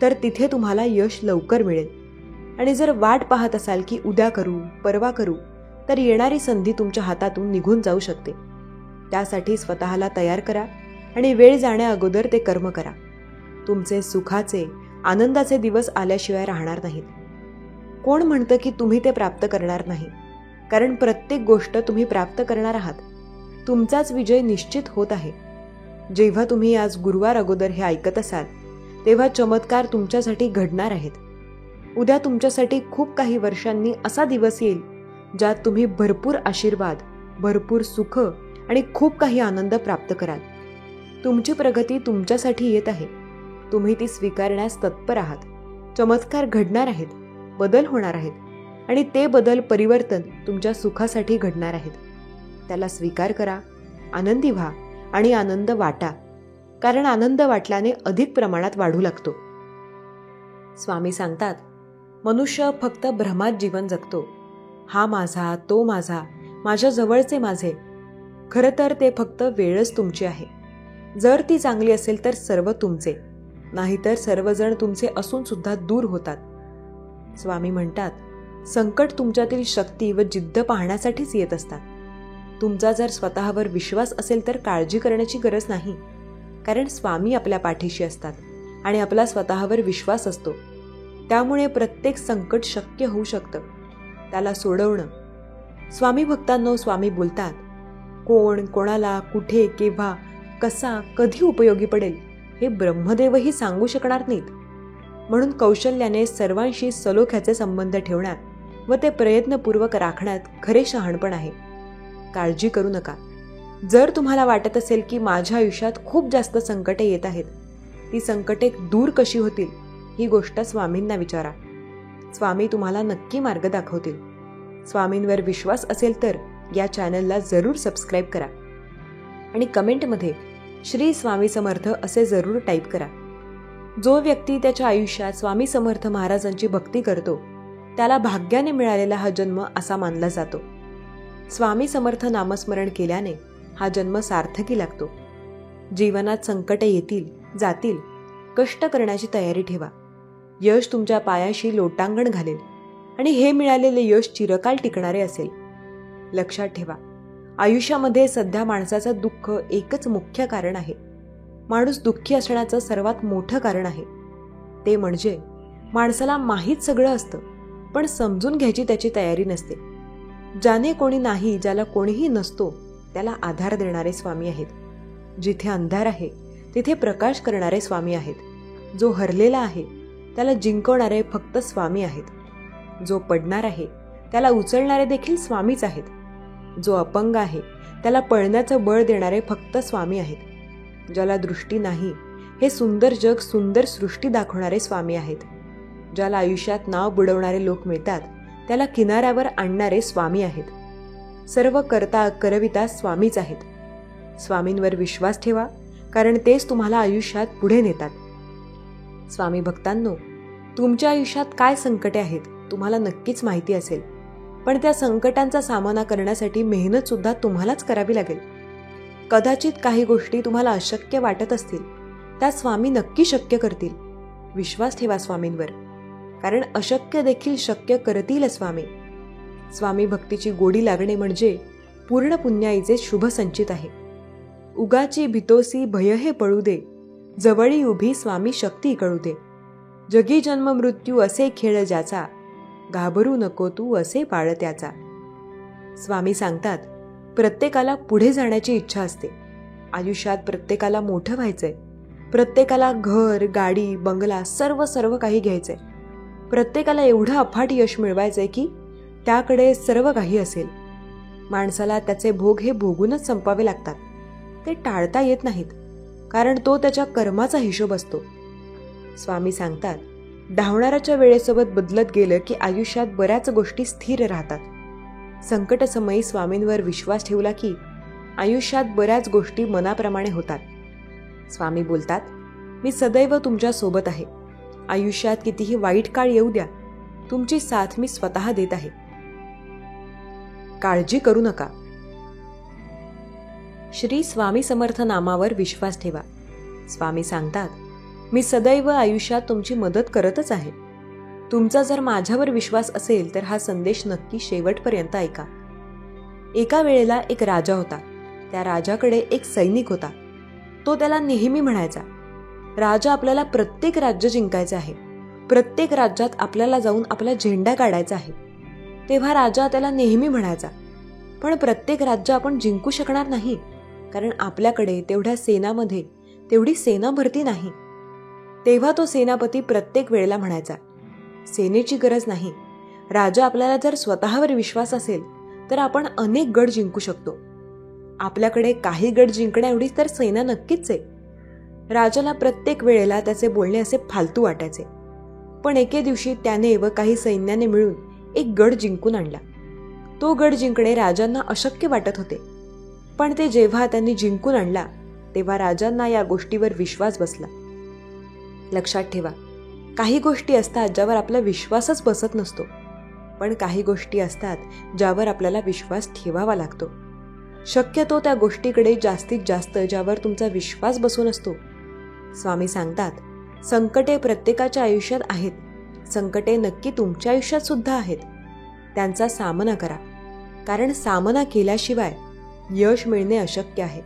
तर तिथे तुम्हाला यश लवकर मिळेल. आणि जर वाट पाहत असाल की उद्या करू, परवा करू, तर येणारी संधी तुमच्या हातातून निघून जाऊ शकते. त्यासाठी स्वतःला तयार करा आणि वेळ जाण्या अगोदर ते कर्म करा. तुमचे सुखाचे, आनंदाचे दिवस आल्याशिवाय राहणार नाहीत. कोण म्हणतं की तुम्ही ते प्राप्त करणार नाही? कारण प्रत्येक गोष्ट तुम्ही प्राप्त करणार आहात. तुमचाच विजय निश्चित होत आहे. जेव्हा तुम्ही आज गुरुवार अगोदर हे ऐकत असाल तेव्हा चमत्कार तुमच्यासाठी घडणार आहेत. उद्या तुमच्यासाठी खूप काही वर्षांनी असा दिवस येईल ज्यात तुम्ही भरपूर आशीर्वाद, भरपूर सुख आणि खूप काही आनंद प्राप्त कराल. तुमची प्रगती तुमच्यासाठी येत आहे. तुम्ही ती स्वीकारण्यास तत्पर आहात. चमत्कार घडणार आहेत, बदल होणार आहेत आणि ते बदल, परिवर्तन तुमच्या सुखासाठी घडणार आहेत. त्याला स्वीकार करा, आनंदी व्हा आणि आनंद वाटा, कारण आनंद वाटल्याने अधिक प्रमाणात वाढू लागतो. स्वामी सांगतात, मनुष्य फक्त भ्रमात जीवन जगतो. हा माझा, तो माझा, माझ्या जवळचे माझे. खरं तर ते फक्त वेळच तुमची आहे. जर ती चांगली असेल तर सर्व तुमचे, नाहीतर सर्वजण तुमचे असून सुद्धा दूर होतात. स्वामी म्हणतात, संकट तुमच्यातील शक्ती व जिद्द पाहण्यासाठीच येत असतात. तुमचा जर स्वतःवर विश्वास असेल तर काळजी करण्याची गरज नाही, कारण स्वामी आपल्या पाठीशी असतात आणि आपला स्वतःवर विश्वास असतो. त्यामुळे प्रत्येक संकट शक्य होऊ शकतं. त्याला सोडवणं. स्वामी भक्तांनो, स्वामी बोलतात, कोण, कोणाला, कुठे, केव्हा, कसा, कधी उपयोगी पडेल हे ब्रह्मदेवही सांगू शकणार नाहीत. म्हणून कौशल्याने सर्वांशी सलोख्याचे संबंध ठेवण्यात व ते प्रयत्नपूर्वक राखण्यात खरे शहाणपण आहे. काळजी करू नका. जर तुम्हाला वाटत असेल की माझ्या आयुष्यात खूप जास्त संकटे येत आहेत, ती संकटे दूर कशी होतील ही गोष्ट स्वामींना विचारा. स्वामी तुम्हाला नक्की मार्ग दाखवतील. स्वामींवर विश्वास असेल तर या चॅनलला जरूर सबस्क्राईब करा आणि कमेंटमध्ये श्री स्वामी समर्थ असे जरूर टाईप करा. जो व्यक्ती त्याच्या आयुष्यात स्वामी समर्थ महाराजांची भक्ती करतो त्याला भाग्याने मिळालेला हा जन्म असा मानला जातो. स्वामी समर्थ नामस्मरण केल्याने हा जन्म सार्थकी लागतो. जीवनात संकटे येतील, जातील. कष्ट करण्याची तयारी ठेवा. यश तुमच्या पायाशी लोटांगण घालेल आणि हे मिळालेले यश चिरकाल टिकणारे असेल. लक्षात ठेवा, आयुष्यामध्ये सध्या माणसाचं दुःख एकच मुख्य कारण आहे. माणूस दुःखी असण्याचं सर्वात मोठं कारण आहे ते म्हणजे माणसाला माहीत सगळं असतं, पण समजून घ्यायची त्याची तयारी नसते. ज्याने कोणी नाही, ज्याला कोणीही नसतो, त्याला आधार देणारे स्वामी आहेत. जिथे अंधार आहे तिथे प्रकाश करणारे स्वामी आहेत. जो हरलेला आहे त्याला जिंकवणारे फक्त स्वामी आहेत. जो पडणार आहे त्याला उचलणारे देखील स्वामीच आहेत. जो अपंग आहे त्याला पळण्याचं बळ देणारे फक्त स्वामी आहेत. ज्याला दृष्टी नाही हे सुंदर जग, सुंदर सृष्टी दाखवणारे स्वामी आहेत. ज्याला आयुष्यात नाव बुडवणारे लोक मिळतात त्याला किनाऱ्यावर आणणारे स्वामी आहेत. सर्व करता करविता स्वामीच आहेत. स्वामींवर विश्वास ठेवा, कारण तेच तुम्हाला आयुष्यात पुढे नेतात. स्वामी भक्तांनो, तुमच्या आयुष्यात काय संकटे आहेत तुम्हाला नक्कीच माहिती असेल, पण त्या संकटांचा सामना करण्यासाठी मेहनत सुद्धा तुम्हालाच करावी लागेल. कदाचित काही गोष्टी तुम्हाला अशक्य वाटत असतील, त्या स्वामी नक्की शक्य करतील. विश्वास ठेवा स्वामींवर, कारण अशक्य देखील शक्य करतील स्वामी. स्वामी भक्तीची गोडी लागणे म्हणजे पूर्ण पुण्याईचे शुभ संचित आहे. उगाची भितोसी भय हे पळू दे, जवळी उभी स्वामी शक्ती कळू दे. जगी जन्म मृत्यू असे खेळ ज्याचा, घाबरू नको तू असे बाळ त्याचा. स्वामी सांगतात, प्रत्येकाला पुढे जाण्याची इच्छा असते. आयुष्यात प्रत्येकाला मोठं व्हायचंय. प्रत्येकाला घर, गाडी, बंगला सर्व काही घ्यायचंय. प्रत्येकाला एवढं अफाट यश मिळवायचंय की त्याकडे सर्व काही असेल. माणसाला त्याचे भोग हे भोगूनच संपावे लागतात. ते टाळता येत नाहीत, कारण तो त्याच्या कर्माचा हिशोब असतो. स्वामी सांगतात, धावणाऱ्याच्या वेळेसोबत बदलत गेलं की आयुष्यात बऱ्याच गोष्टी स्थिर राहतात. संकटसमयी स्वामींवर विश्वास ठेवला की आयुष्यात बऱ्याच गोष्टी मनाप्रमाणे होतात. स्वामी बोलतात, मी सदैव तुमच्या सोबत आहे. आयुष्यात कितीही वाईट काळ येऊ द्या, तुमची साथ मी स्वतः देत आहे. काळजी करू नका. श्री स्वामी समर्थ नामावर विश्वास ठेवा. स्वामी सांगतात, मी सदैव आयुष्यात तुमची मदत करतच आहे. तुमचा जर माझ्यावर विश्वास असेल तर हा संदेश नक्की शेवटपर्यंत ऐका. एका वेळेला एक राजा होता. त्या राजाकडे एक सैनिक होता. तो त्याला नेहमी म्हणायचा, राजा, आपल्याला प्रत्येक राज्य जिंकायचे आहे. प्रत्येक राज्यात आपल्याला जाऊन आपला झेंडा काढायचा आहे. तेव्हा राजा त्याला नेहमी म्हणायचा, पण प्रत्येक राज्य आपण जिंकू शकणार नाही, कारण आपल्याकडे तेवढ्या सेनामध्ये तेवढी सेना भरती नाही. तेव्हा तो सेनापती प्रत्येक वेळेला म्हणायचा, सेनेची गरज नाही. राजा, आपल्याला जर स्वतःवर विश्वास असेल तर आपण अनेक गड जिंकू शकतो. आपल्याकडे काही गड जिंकण्या एवढीच तर सेना नक्कीच आहे. राजाला प्रत्येक वेळेला त्याचे बोलणे असे फालतू वाटायचे. पण एके दिवशी त्याने व काही सैन्याने मिळून एक गड जिंकून आणला. तो गड जिंकणे राजांना अशक्य वाटत होते, पण ते जेव्हा त्यांनी जिंकून आणला तेव्हा राजांना या गोष्टीवर विश्वास बसला. लक्षात ठेवा, काही गोष्टी असतात ज्यावर आपला विश्वासच बसत नसतो, पण काही गोष्टी असतात ज्यावर आपल्याला विश्वास ठेवावा लागतो. शक्यतो त्या गोष्टीकडे जास्तीत जास्त ज्यावर तुमचा विश्वास बसून असतो. स्वामी सांगतात, संकटे प्रत्येकाच्या आयुष्यात आहेत. संकटे नक्की तुमच्या आयुष्यात सुद्धा आहेत. त्यांचा सामना करा, कारण सामना केल्याशिवाय यश मिळणे अशक्य आहे.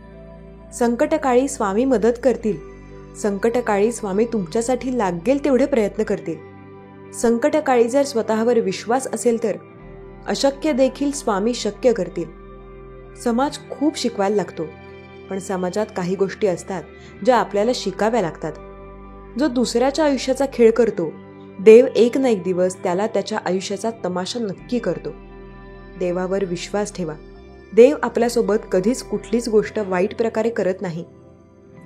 संकटकाळी स्वामी मदत करतील. संकटकाळी स्वामी तुमच्यासाठी लागेल तेवढे प्रयत्न करतील. संकटकाळी जर स्वतःवर विश्वास असेल तर अशक्य देखील स्वामी शक्य करतील. समाज खूप शिकवायला लागतो, पण समाजात काही गोष्टी असतात ज्या आपल्याला शिकाव्या लागतात. जो दुसऱ्याच्या आयुष्याचा खेळ करतो, देव एक ना एक दिवस त्याला त्याच्या आयुष्याचा तमाशा नक्की करतो. देवावर विश्वास ठेवा. देव आपल्यासोबत कधीच कुठलीच गोष्ट वाईट प्रकारे करत नाही.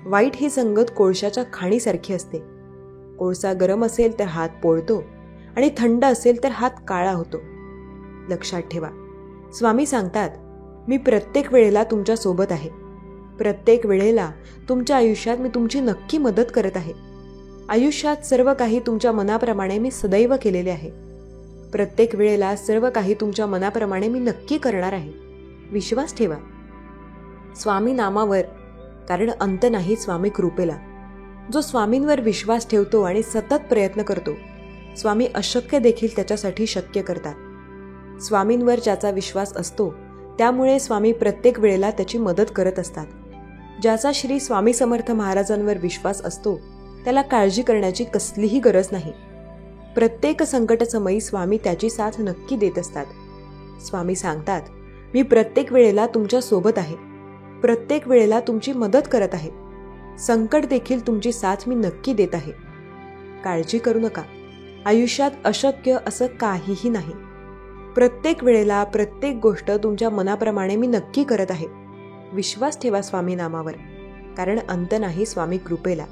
वाईट ही संगत कोळशाच्या खाणीसारखी असते. कोळसा गरम असेल तर हात पोळतो आणि थंड असेल तर हात काळा होतो. लक्षात ठेवा, स्वामी सांगतात, मी प्रत्येक वेळेला तुमच्या सोबत आहे. प्रत्येक वेळेला तुमच्या आयुष्यात मी तुमची नक्की मदत करत आहे. आयुष्यात सर्व काही तुमच्या मनाप्रमाणे मी सदैव केलेले आहे. प्रत्येक वेळेला सर्व काही तुमच्या मनाप्रमाणे मी नक्की करणार आहे. विश्वास ठेवा स्वामी नामावर, कारण अंत नाही स्वामी कृपेला. जो स्वामींवर विश्वास ठेवतो आणि सतत प्रयत्न करतो, स्वामी अशक्य देखील त्याच्यासाठी शक्य करतात. स्वामींवर ज्याचा विश्वास असतो त्यामुळे स्वामी प्रत्येक वेळेला त्याची मदत करत असतात. ज्याचा श्री स्वामी समर्थ महाराजांवर विश्वास असतो त्याला काळजी करण्याची कसलीही गरज नाही. प्रत्येक संकटसमयी स्वामी त्याची साथ नक्की देत असतात. स्वामी सांगतात, मी प्रत्येक वेळेला तुमच्या सोबत आहे. प्रत्येक वेळेला तुमची मदत करत आहे. संकट देखील तुमची साथ मी नक्की देत आहे. काळजी करू नका. आयुष्यात अशक्य असं काहीही नाही. प्रत्येक वेळेला प्रत्येक गोष्ट तुमच्या मनाप्रमाणे मी नक्की करत आहे. विश्वास ठेवा स्वामी नामावर, कारण अंत नाही स्वामी कृपेला.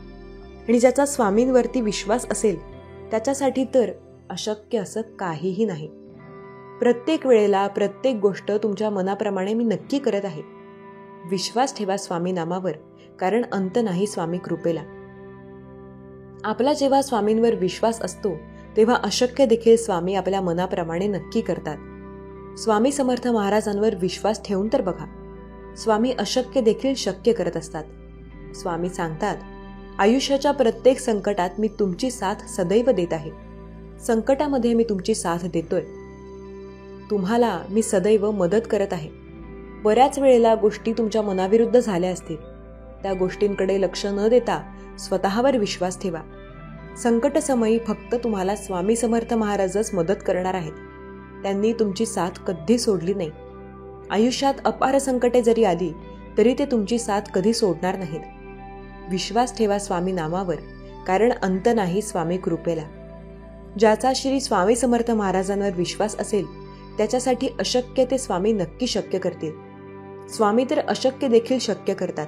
आणि ज्याचा स्वामींवरती विश्वास असेल त्याच्यासाठी तर अशक्य असं काहीही नाही. प्रत्येक वेळेला प्रत्येक गोष्ट तुमच्या मनाप्रमाणे मी नक्की करत आहे. विश्वास ठेवा स्वामी नामावर, कारण अंत नाही स्वामी कृपेला. आपला जेव्हा स्वामींवर विश्वास असतो तेव्हा अशक्य देखील स्वामी आपल्या मनाप्रमाणे नक्की करतात. स्वामी समर्थ महाराजांवर विश्वास ठेवून तर बघा, स्वामी अशक्य देखील शक्य करत असतात. स्वामी सांगतात, आयुष्याच्या प्रत्येक संकटात मी तुमची साथ सदैव देत आहे. संकटामध्ये मी तुमची साथ देतोय. तुम्हाला मी सदैव मदत करत आहे. बऱ्याच वेळेला गोष्टी तुमच्या मनाविरुद्ध झाल्या असतील, त्या गोष्टींकडे लक्ष न देता स्वतःवर विश्वास ठेवा. संकटसमयी फक्त तुम्हाला स्वामी समर्थ महाराजच मदत करणार आहेत. त्यांनी तुमची साथ कधी सोडली नाही. आयुष्यात अपार संकटे जरी आली तरी ते तुमची साथ कधी सोडणार नाहीत. विश्वास ठेवा स्वामी नामावर, कारण अंत नाही स्वामी कृपेला. ज्याचा श्री स्वामी समर्थ महाराजांवर विश्वास असेल त्याच्यासाठी अशक्य ते स्वामी नक्की शक्य करतील. स्वामी तर अशक्य देखील शक्य करतात.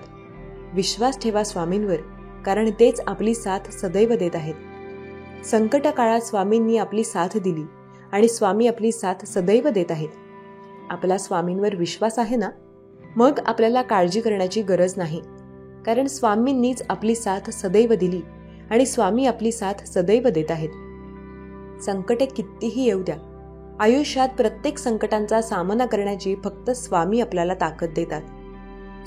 विश्वास ठेवा स्वामींवर, कारण तेच आपली साथ सदैव देत आहेत. संकट काळात स्वामींनी आपली साथ दिली आणि स्वामी आपली साथ सदैव देत आहेत. आपला स्वामींवर विश्वास आहे ना, मग आपल्याला काळजी करण्याची गरज नाही, कारण स्वामींनीच आपली साथ सदैव दिली आणि स्वामी आपली साथ सदैव देत आहेत. संकटे कितीही येऊ द्या, आयुष्यात प्रत्येक संकटांचा सामना करण्याची फक्त स्वामी आपल्याला ताकद देतात.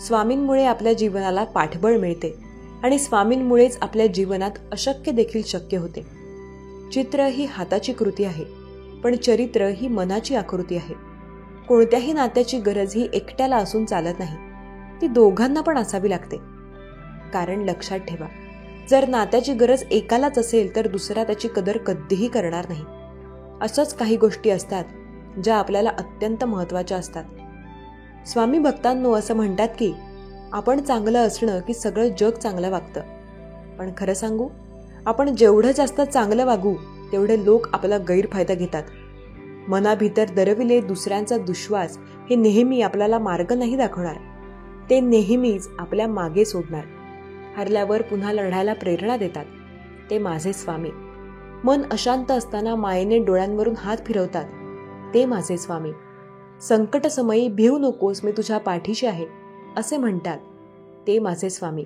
स्वामींमुळे आपल्या जीवनाला पाठबळ मिळते आणि स्वामींमुळेच आपल्या जीवनात अशक्य देखील शक्य होते. चित्र ही हाताची कृती आहे, पण चरित्र ही मनाची आकृती आहे. कोणत्याही नात्याची गरज ही एकट्याला असून चालत नाही, ती दोघांना पण असावी लागते. कारण लक्षात ठेवा, जर नात्याची गरज एकालाच असेल तर दुसरा त्याची कदर कधीही करणार नाही. असंच काही गोष्टी असतात ज्या आपल्याला अत्यंत महत्त्वाच्या असतात. स्वामी भक्तांनो असं म्हणतात की आपण चांगलं असणं की सगळं जग चांगलं वागतं. पण खरं सांगू, आपण जेवढं जास्त चांगलं वागू तेवढे लोक आपला गैरफायदा घेतात. मनाभीतर दरविले दुसऱ्यांचा दुश्वास हे नेहमी आपल्याला मार्ग नाही दाखवणार, ते नेहमीच आपल्या मागे सोडणार. हरल्यावर पुन्हा लढायला प्रेरणा देतात, ते माझे स्वामी. मन अशांत असताना मायेने डोळ्यांवरून हात फिरवतात, ते माझे स्वामी. संकटसमयी भिवू नकोस, मी तुझ्या पाठीशी आहे असे म्हणतात, ते माझे स्वामी.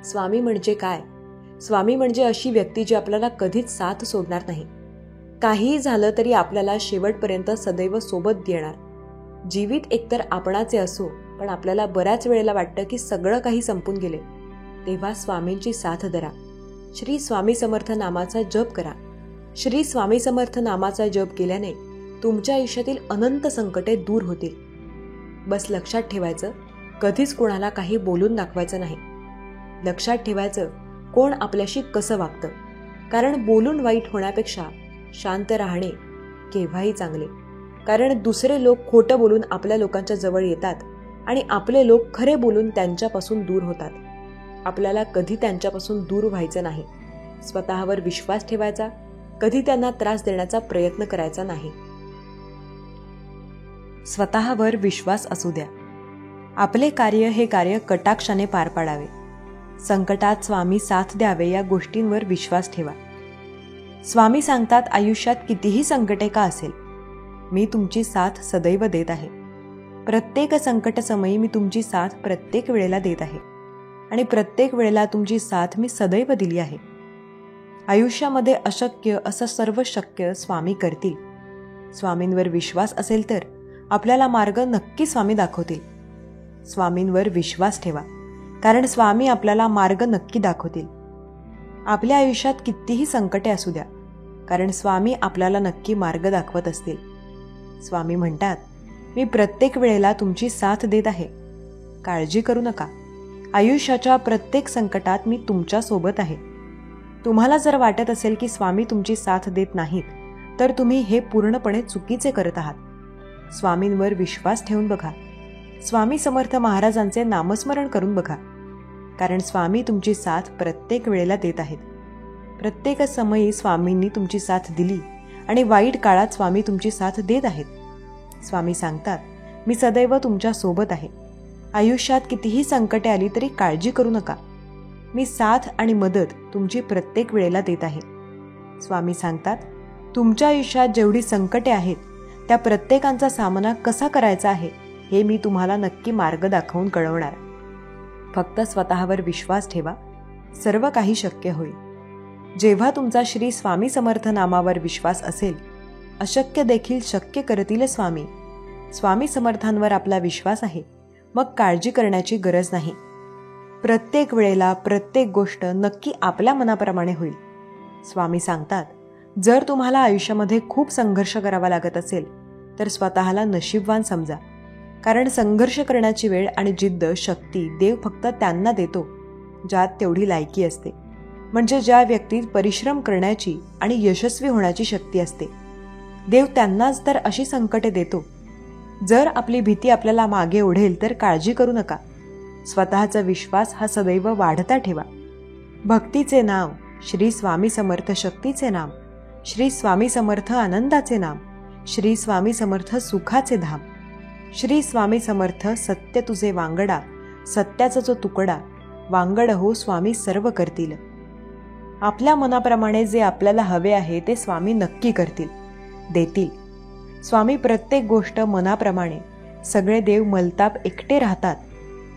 स्वामी म्हणजे काय? स्वामी म्हणजे अशी व्यक्ती जी आपल्याला कधीच साथ सोडणार नाही. काहीही झालं तरी आपल्याला शेवटपर्यंत सदैव सोबत येणार. जीवित एकतर आपणाचे असो, पण आपल्याला बऱ्याच वेळेला वाटतं की सगळं काही संपून गेले, तेव्हा स्वामींची साथ धरा. श्री स्वामी समर्थ नामाचा जप करा. श्री स्वामी समर्थ नामाचा जप केल्याने तुमच्या आयुष्यातील अनंत संकटे दूर होतील. बस लक्षात ठेवायचं, कधीच कोणाला काही बोलून दाखवायचं नाही. लक्षात ठेवायचं, कोण आपल्याशी कसं वागतं, कारण बोलून वाईट होण्यापेक्षा शांत राहणे केव्हाही चांगले. कारण दुसरे लोक खोटं बोलून आपल्या लोकांच्या जवळ येतात आणि आपले लोक खरे बोलून त्यांच्यापासून दूर होतात. आपल्याला कधी त्यांच्यापासून दूर व्हायचं नाही. स्वतःवर विश्वास ठेवायचा, कधी त्यांना त्रास देण्याचा प्रयत्न करायचा नाही. स्वतःवर विश्वास असू द्या. आपले कार्य हे कार्य कटाक्षाने पार पाडावे. संकटात स्वामी साथ द्यावे या गोष्टींवर विश्वास ठेवा. स्वामी सांगतात, आयुष्यात कितीही संकटे का असेल, मी तुमची साथ सदैव देत आहे. प्रत्येक संकटसमयी मी तुमची साथ प्रत्येक वेळेला देत आहे आणि प्रत्येक वेळेला तुमची साथ मी सदैव दिली आहे. आयुष्यामध्ये अशक्य असं सर्व शक्य स्वामी करतील. स्वामींवर विश्वास असेल तर आपल्याला मार्ग नक्की स्वामी दाखवतील. स्वामींवर विश्वास ठेवा, कारण स्वामी आपल्याला मार्ग नक्की दाखवतील. आपल्या आयुष्यात कितीही संकटे असू द्या, कारण स्वामी आपल्याला नक्की मार्ग दाखवत असतील. स्वामी म्हणतात, मी प्रत्येक वेळेला तुमची साथ देत आहे. काळजी करू नका. आयुष्याच्या प्रत्येक संकटात मी तुमच्या सोबत आहे. तुम्हाला जर वाटत असेल की स्वामी तुमची साथ देत नाहीत, तर तुम्ही हे पूर्णपणे चुकीचे करत आहात. स्वामींवर विश्वास ठेवून बघा. स्वामी समर्थ महाराजांचे नामस्मरण करून बघा, कारण स्वामी तुमची साथ प्रत्येक वेळेला देत आहेत. प्रत्येक समयी स्वामींनी तुमची साथ दिली आणि वाईट काळात स्वामी तुमची साथ देत आहेत. स्वामी सांगतात, मी सदैव तुमच्या सोबत आहे. आयुष्यात कितीही संकटे आली तरी काळजी करू नका. मी साथ आणि मदत तुमची प्रत्येक वेळेला देत आहे. स्वामी सांगतात, तुमच्या आयुष्यात जेवढी संकटे आहेत त्या प्रत्येकांचा सामना कसा करायचा आहे हे मी तुम्हाला नक्की मार्ग दाखवून कळवणार. फक्त स्वतःवर विश्वास ठेवा, सर्व काही शक्य होईल. जेव्हा तुमचा श्री स्वामी समर्थ नामावर विश्वास असेल, अशक्य देखील शक्य करतील स्वामी. स्वामी समर्थांवर आपला विश्वास आहे, मग काळजी करण्याची गरज नाही. प्रत्येक वेळेला प्रत्येक गोष्ट नक्की आपल्या मनाप्रमाणे होईल. स्वामी सांगतात, जर तुम्हाला आयुष्यामध्ये खूप संघर्ष करावा लागत असेल तर स्वतःला नशीबवान समजा. कारण संघर्ष करण्याची वेळ आणि जिद्द, शक्ती देव फक्त त्यांना देतो ज्यात तेवढी लायकी असते. म्हणजे ज्या व्यक्तीत परिश्रम करण्याची आणि यशस्वी होण्याची शक्ती असते, देव त्यांनाच तर अशी संकटे देतो. जर आपली भीती आपल्याला मागे ओढेल तर काळजी करू नका. स्वतःचा विश्वास हा सदैव वाढता ठेवा. भक्तीचे नाव श्री स्वामी समर्थ, शक्तीचे नाम श्री स्वामी समर्थ, आनंदाचे नाम श्री स्वामी समर्थ, सुखाचे धाम श्री स्वामी समर्थ. सत्य तुझे वांगडा, सत्याचा जो तुकडा, वांगड हो स्वामी सर्व करतील. आपल्या मनाप्रमाणे जे आपल्याला हवे आहे ते स्वामी नक्की करतील, देतील. स्वामी प्रत्येक गोष्ट मनाप्रमाणे. सगळे देव मलताप एकटे राहतात,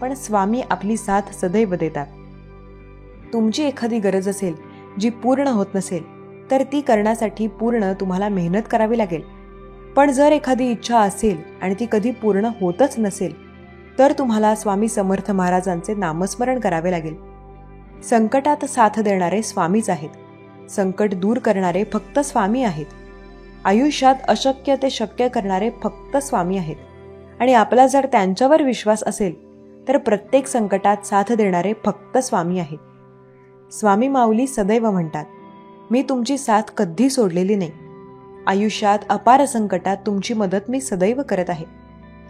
पण स्वामी आपली साथ सदैव देतात. तुमची एखादी गरज असेल जी पूर्ण होत नसेल तर ती करण्यासाठी पूर्ण तुम्हाला मेहनत करावी लागेल. पण जर एखादी इच्छा असेल आणि ती कधी पूर्ण होतच नसेल तर तुम्हाला स्वामी समर्थ महाराजांचे नामस्मरण करावे लागेल. संकटात साथ देणारे स्वामीच आहेत. संकट दूर करणारे फक्त स्वामी आहेत. आयुष्यात अशक्य ते शक्य करणारे फक्त स्वामी आहेत. आणि आपला जर त्यांच्यावर विश्वास असेल तर प्रत्येक संकटात साथ देणारे फक्त स्वामी आहेत. स्वामी माऊली सदैव म्हणतात, मी तुमची साथ कधी सोडलेली नाही. आयुष्यात अपार संकटात तुमची मदत मी सदैव करत आहे.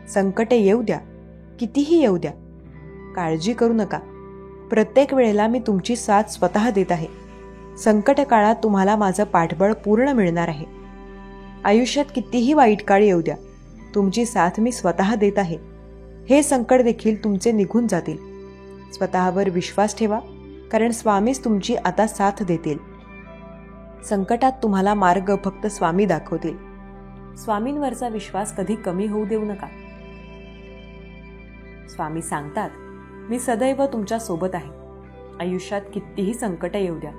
संकटे येऊ द्या, कितीही येऊ द्या, काळजी करू नका. प्रत्येक वेळेला मी तुमची साथ स्वतः देत आहे. संकट काळात तुम्हाला माझं पाठबळ पूर्ण मिळणार आहे. आयुष्यात कितीही वाईट काळ येऊ द्या, तुमची साथ मी स्वतः देत आहे. हे संकट देखील तुमचे निघून जातील. स्वतःवर विश्वास ठेवा, कारण स्वामीच तुमची आता साथ देतील. संकटात तुम्हाला मार्ग फक्त स्वामी दाखवतील. स्वामींवरचा विश्वास कधी कमी होऊ देऊ नका. स्वामी सांगतात, मी सदैव तुमच्या सोबत आहे. आयुष्यात कितीही संकट येऊ द्या,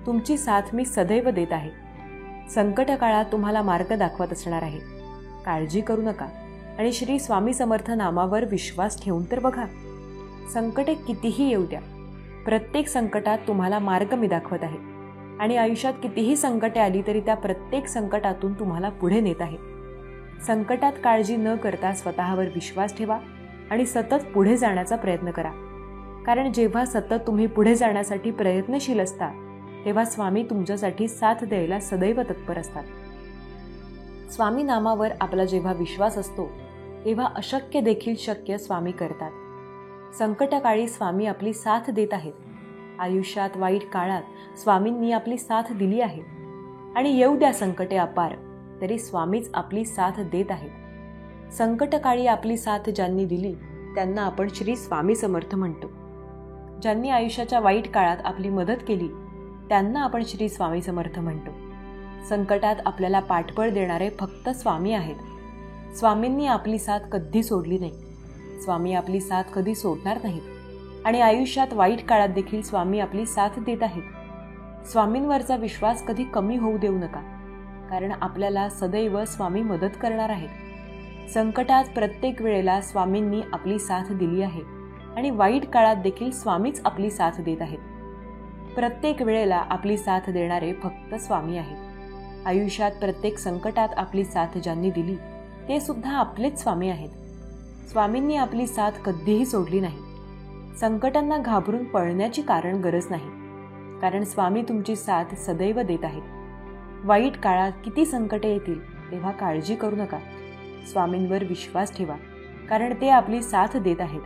तुमची साथ मी सदैव देत आहे. संकट काळात तुम्हाला मार्ग दाखवत असणार आहे. काळजी करू नका आणि श्री स्वामी समर्थ नामावर विश्वास ठेवून तर बघा. संकटे कितीही येऊ द्या, प्रत्येक संकटात तुम्हाला मार्ग मी दाखवत आहे. आणि आयुष्यात कितीही संकटे आली तरी त्या प्रत्येक संकटातून तुम्हाला पुढे नेत आहे. संकटात काळजी न करता स्वतःवर विश्वास ठेवा आणि सतत पुढे जाण्याचा प्रयत्न करा. कारण जेव्हा सतत तुम्ही पुढे जाण्यासाठी प्रयत्नशील असता तेव्हा स्वामी तुमच्यासाठी साथ द्यायला सदैव तत्पर असतात. स्वामी नामावर आपला जेव्हा विश्वास असतो तेव्हा अशक्य देखील शक्य स्वामी करतात. संकटकाळी स्वामी आपली साथ देत आहेत. आयुष्यात वाईट काळात स्वामींनी आपली साथ दिली आहे. आणि येऊ द्या संकटे अपार, तरी स्वामीच आपली साथ देत आहेत. संकटकाळी आपली साथ ज्यांनी दिली त्यांना आपण श्री स्वामी समर्थ म्हणतो. ज्यांनी आयुष्याच्या वाईट काळात आपली मदत केली त्यांना आपण श्री स्वामी समर्थ म्हणतो. संकटात आपल्याला पाठबळ देणारे फक्त स्वामी आहेत. स्वामींनी आपली साथ कधी सोडली नाही. स्वामी आपली साथ कधी सोडणार नाहीत. आणि आयुष्यात वाईट काळात देखील स्वामी आपली साथ देत आहेत. स्वामींवरचा विश्वास कधी कमी होऊ देऊ नका, कारण आपल्याला सदैव स्वामी मदत करणार आहेत. संकटात प्रत्येक वेळेला स्वामींनी आपली साथ दिली आहे आणि वाईट काळात देखील स्वामीच आपली साथ देत आहेत. प्रत्येक वेळेला आपली साथ देणारे फक्त स्वामी आहेत. आयुष्यात प्रत्येक संकटात आपली साथ ज्यांनी दिली ते सुद्धा आपलेच स्वामी आहेत. स्वामींनी आपली साथ कधीही सोडली नाही. संकटांना घाबरून पळण्याची गरज नाही, कारण स्वामी तुमची साथ सदैव देत आहेत. वाईट काळात किती संकटे येतील तेव्हा काळजी करू नका. स्वामींवर विश्वास ठेवा, कारण ते आपली साथ देत आहेत.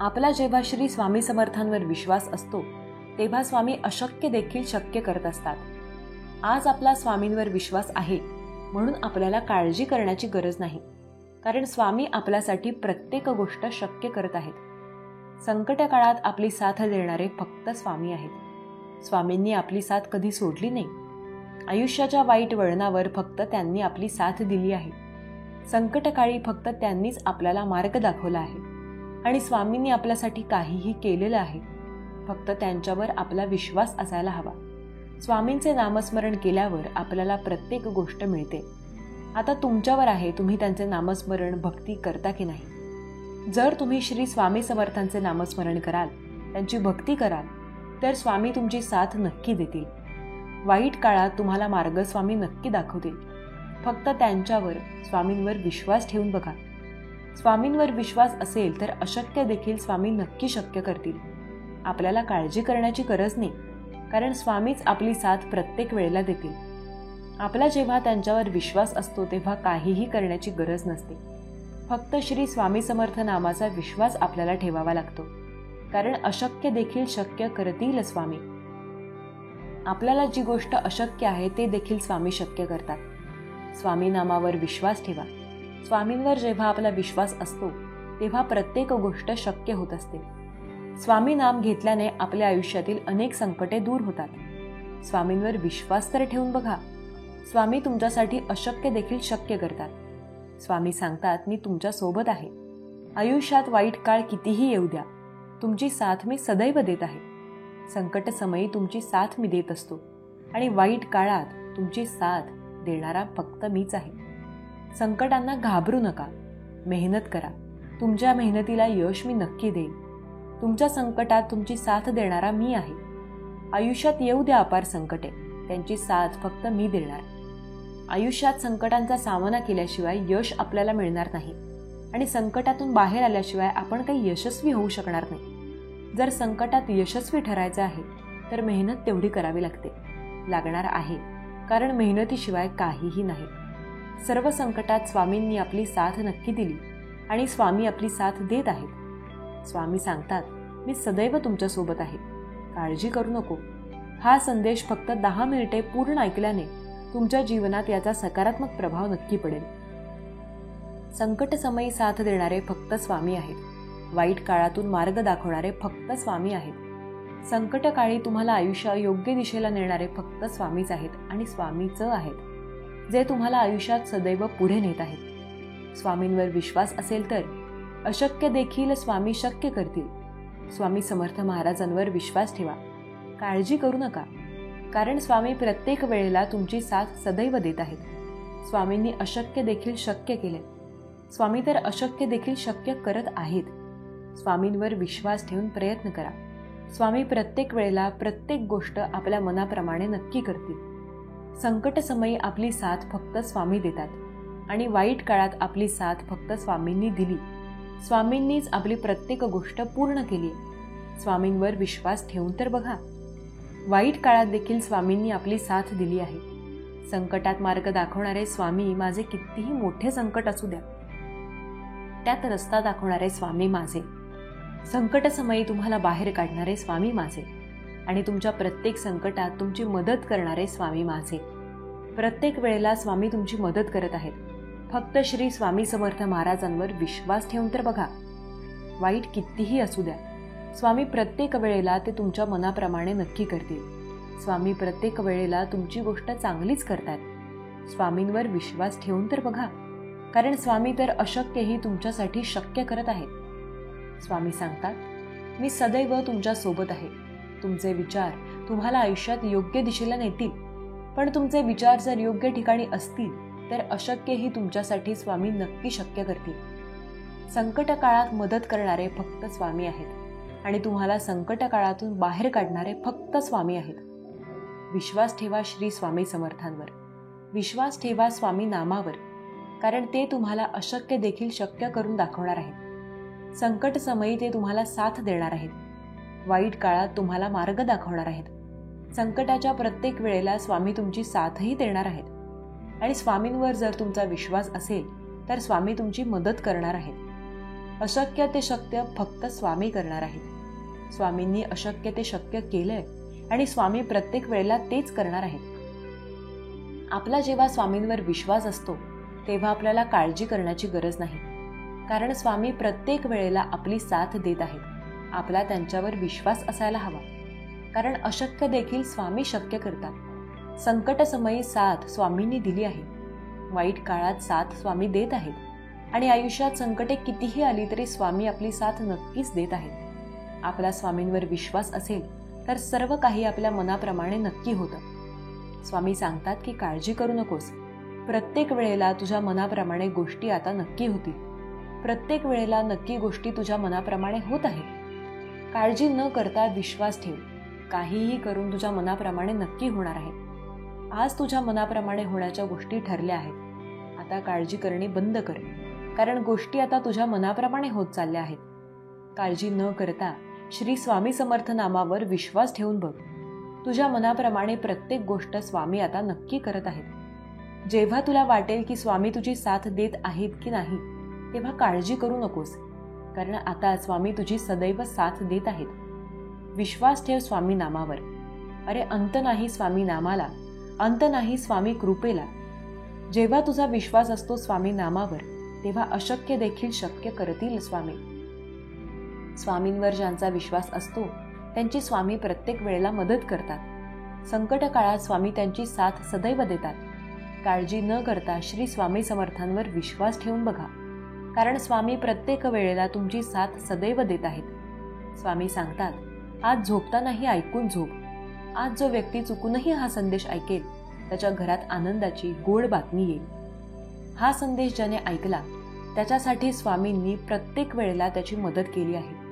आपला जेव्हा श्री स्वामी समर्थांवर विश्वास असतो तेव्हा स्वामी अशक्य देखील शक्य करत असतात. आज आपला स्वामींवर विश्वास आहे म्हणून आपल्याला काळजी करण्याची गरज नाही, कारण स्वामी आपल्यासाठी प्रत्येक गोष्ट शक्य करत आहेत. संकट काळात आपली साथ देणारे फक्त स्वामी आहेत. स्वामींनी आपली साथ कधी सोडली नाही. आयुष्याच्या वाईट वळणावर फक्त त्यांनी आपली साथ दिली आहे. संकटकाळी फक्त त्यांनीच आपल्याला मार्ग दाखवला आहे आणि स्वामींनी आपल्यासाठी काहीही केलेलं आहे. फक्त त्यांच्यावर आपला विश्वास असायला हवा. स्वामींचे नामस्मरण केल्यावर आपल्याला प्रत्येक गोष्ट मिळते. आता तुमच्यावर आहे, तुम्ही त्यांचे नामस्मरण भक्ती करता की नाही. जर तुम्ही श्री स्वामी समर्थांचे नामस्मरण कराल, त्यांची भक्ती कराल, तर स्वामी तुमची साथ नक्की देतील. वाईट काळात तुम्हाला मार्ग स्वामी नक्की दाखवतील. फक्त त्यांच्यावर, स्वामींवर विश्वास ठेवून बघा. स्वामींवर विश्वास असेल तर अशक्य देखील स्वामी नक्की शक्य करतील. आपल्याला काळजी करण्याची गरज नाही, कारण स्वामीच आपली साथ प्रत्येक वेळेला देतील. आपला जेव्हा त्यांच्यावर विश्वास असतो तेव्हा काहीही करण्याची गरज नसते. फक्त श्री स्वामी समर्थ नामाचा विश्वास आपल्याला ठेवावा लागतो, कारण अशक्य देखील शक्य करतील स्वामी. आपल्याला जी गोष्ट अशक्य आहे ते देखील स्वामी शक्य करतात. स्वामी नामावर विश्वास ठेवा. स्वामींवर जेव्हा आपला विश्वास असतो तेव्हा प्रत्येक गोष्ट शक्य होत असते. स्वामी नाम घेतल्याने आपल्या आयुष्यातील अनेक संकटे दूर होतात. स्वामींवर विश्वास तर ठेवून बघा. स्वामी तुमच्यासाठी अशक्य देखील शक्य करतात. स्वामी सांगतात, मी तुमच्या सोबत आहे. आयुष्यात वाईट काळ कितीही येऊ द्या, तुमची साथ मी सदैव देत आहे. संकट समयी तुमची साथ मी देत असतो आणि वाईट काळात तुमची साथ देणारा फक्त मीच आहे. संकटांना घाबरू नका, मेहनत करा. तुमच्या मेहनतीला यश मी नक्की देईन. तुमच्या संकटात तुमची साथ देणारा मी आहे. आयुष्यात येऊ द्या अपार संकटे, त्यांची साथ फक्त मी देणार. आयुष्यात संकटांचा सामना केल्याशिवाय यश आपल्याला मिळणार नाही आणि संकटातून बाहेर आल्याशिवाय आपण काही यशस्वी होऊ शकणार नाही. जर संकटात यशस्वी ठरायचं आहे तर मेहनत तेवढी करावी लागणार आहे, कारण मेहनतीशिवाय काहीही नाही. सर्व संकटात स्वामींनी आपली साथ नक्की दिली आणि स्वामी आपली साथ देत आहेत. स्वामी सांगतात, मी सदैव तुमच्यासोबत आहे, काळजी करू नको. हा संदेश फक्त 10 मिनिटे पूर्ण ऐकल्याने तुमच्या जीवनात याचा सकारात्मक प्रभाव नक्की पडेल. संकट समयी साथ देणारे फक्त स्वामी आहेत. वाईट काळातून मार्ग दाखवणारे फक्त स्वामी आहेत. संकटकाळी तुम्हाला आयुष्य योग्य दिशेला नेणारे फक्त स्वामीच आहेत आणि स्वामीच आहेत, जे तुम्हाला आयुष्यात सदैव पुढे नेत आहेत. स्वामींवर विश्वास असेल तर अशक्य देखील स्वामी शक्य करतील. स्वामी समर्थ महाराजांवर विश्वास ठेवा. काळजी करू नका, कारण स्वामी प्रत्येक वेळेला तुमची साथ सदैव देत आहेत. स्वामींनी अशक्य देखील शक्य केले. स्वामी तर अशक्य देखील शक्य करत आहेत. स्वामींवर विश्वास ठेवून प्रयत्न करा. स्वामी प्रत्येक वेळेला प्रत्येक गोष्ट आपल्या मनाप्रमाणे नक्की करतील. संकट समयी आपली साथ फक्त स्वामी देतात आणि वाईट काळात आपली साथ फक्त स्वामींनी दिली. स्वामींनीच आपली प्रत्येक गोष्ट पूर्ण केली. स्वामींवर विश्वास ठेवून तर बघा. वाईट काळात देखील स्वामींनी आपली साथ दिली आहे. संकटात मार्ग दाखवणारे स्वामी माझे, कितीही मोठे संकट असू द्या त्यात रस्ता दाखवणारे स्वामी माझे. संकट समयी तुम्हाला बाहेर काढणारे स्वामी माझे आणि तुमच्या प्रत्येक संकटात तुमची मदत करणारे स्वामी माझे. प्रत्येक वेळेला स्वामी तुमची मदत करत आहेत. फक्त श्री स्वामी समर्थ महाराजांवर विश्वास ठेवून तर बघा. वाईट कितीही असू द्या, स्वामी प्रत्येक वेळेला ते तुमच्या मनाप्रमाणे नक्की करतील. स्वामी प्रत्येक वेळेला तुमची गोष्ट चांगलीच करतात. स्वामींवर विश्वास ठेवून तर बघा, कारण स्वामी तर अशक्यही तुमच्यासाठी शक्य करत आहेत. स्वामी सांगतात, मी सदैव तुमच्या सोबत आहे. तुमचे विचार तुम्हाला आयुष्यात योग्य दिशेला नेतील, पण तुमचे विचार जर योग्य ठिकाणी असतील तर अशक्यही तुमच्यासाठी स्वामी नक्की शक्य करतील. संकट काळात मदत करणारे फक्त स्वामी आहेत आणि तुम्हाला संकट काळातून बाहेर काढणारे फक्त स्वामी आहेत. विश्वास ठेवा श्री स्वामी समर्थांवर. विश्वास ठेवा स्वामी नामावर, कारण ते तुम्हाला अशक्य देखील शक्य करून दाखवणार आहेत. संकट समयी ते तुम्हाला साथ देणार आहेत. वाईट काळात तुम्हाला मार्ग दाखवणार आहेत. संकटाच्या प्रत्येक वेळेला स्वामी तुमची साथही देणार आहेत आणि स्वामींवर जर तुमचा विश्वास असेल तर स्वामी तुमची मदत करणार आहेत. अशक्य ते शक्य फक्त स्वामी करणार आहेत. स्वामींनी अशक्य ते शक्य केलंय आणि स्वामी प्रत्येक वेळेला तेच करणार आहेत. आपला जेव्हा स्वामींवर विश्वास असतो तेव्हा आपल्याला काळजी करण्याची गरज नाही, कारण स्वामी प्रत्येक वेळेला आपली साथ देत आहेत. आपला त्यांच्यावर विश्वास असायला हवा, कारण अशक्य देखील स्वामी शक्य करतात. संकटसमयी साथ स्वामींनी दिली आहे. वाईट काळात साथ स्वामी देत आहेत आणि आयुष्यात संकटे कितीही आली तरी स्वामी आपली साथ नक्कीच देत आहेत. आपला स्वामींवर विश्वास असेल तर सर्व काही आपल्या मनाप्रमाणे नक्की होतं. स्वामी सांगतात की काळजी करू नकोस. प्रत्येक वेळेला तुझ्या मनाप्रमाणे गोष्टी आता नक्की होतील. प्रत्येक वेळेला नक्की गोष्टी तुझ्या मनाप्रमाणे होत आहेत. काळजी न करता विश्वास ठेव. काहीही करून तुझ्या मनाप्रमाणे नक्की होणार आहे. आज तुझ्या मनाप्रमाणे होण्याच्या गोष्टी ठरल्या आहेत. आता काळजी करणे बंद कर, कारण गोष्टी आता तुझ्या मनाप्रमाणे होत चालल्या आहेत. काळजी न करता श्री स्वामी समर्थ नामावर विश्वास ठेवून बघ. तुझ्या मनाप्रमाणे प्रत्येक गोष्ट स्वामी आता नक्की करत आहेत. जेव्हा तुला वाटेल की स्वामी तुझी साथ देत आहेत की नाही, तेव्हा काळजी करू नकोस, कारण आता स्वामी तुझी सदैव साथ देत आहेत. विश्वास ठेव स्वामी नामावर. अरे अंत नाही स्वामी नामाला, अंत नाही स्वामी कृपेला. जेव्हा तुझा विश्वास असतो स्वामी नामावर, तेव्हा अशक्य देखील शक्य करतील स्वामी. स्वामींवर ज्यांचा विश्वास असतो त्यांची स्वामी प्रत्येक वेळेला मदत करतात. संकट काळात स्वामी त्यांची साथ सदैव देतात. काळजी न करता श्री स्वामी समर्थांवर विश्वास ठेवून बघा, कारण स्वामी प्रत्येक वेळेला तुमची साथ सदैव देत आहेत. स्वामी सांगतात, आज झोपतानाही ऐकून झोप. आज जो व्यक्ती चुकूनही हा संदेश ऐकेल त्याच्या घरात आनंदाची गोड बातमी येईल. हा संदेश ज्याने ऐकला त्याच्यासाठी स्वामींनी प्रत्येक वेळेला त्याची मदत केली आहे.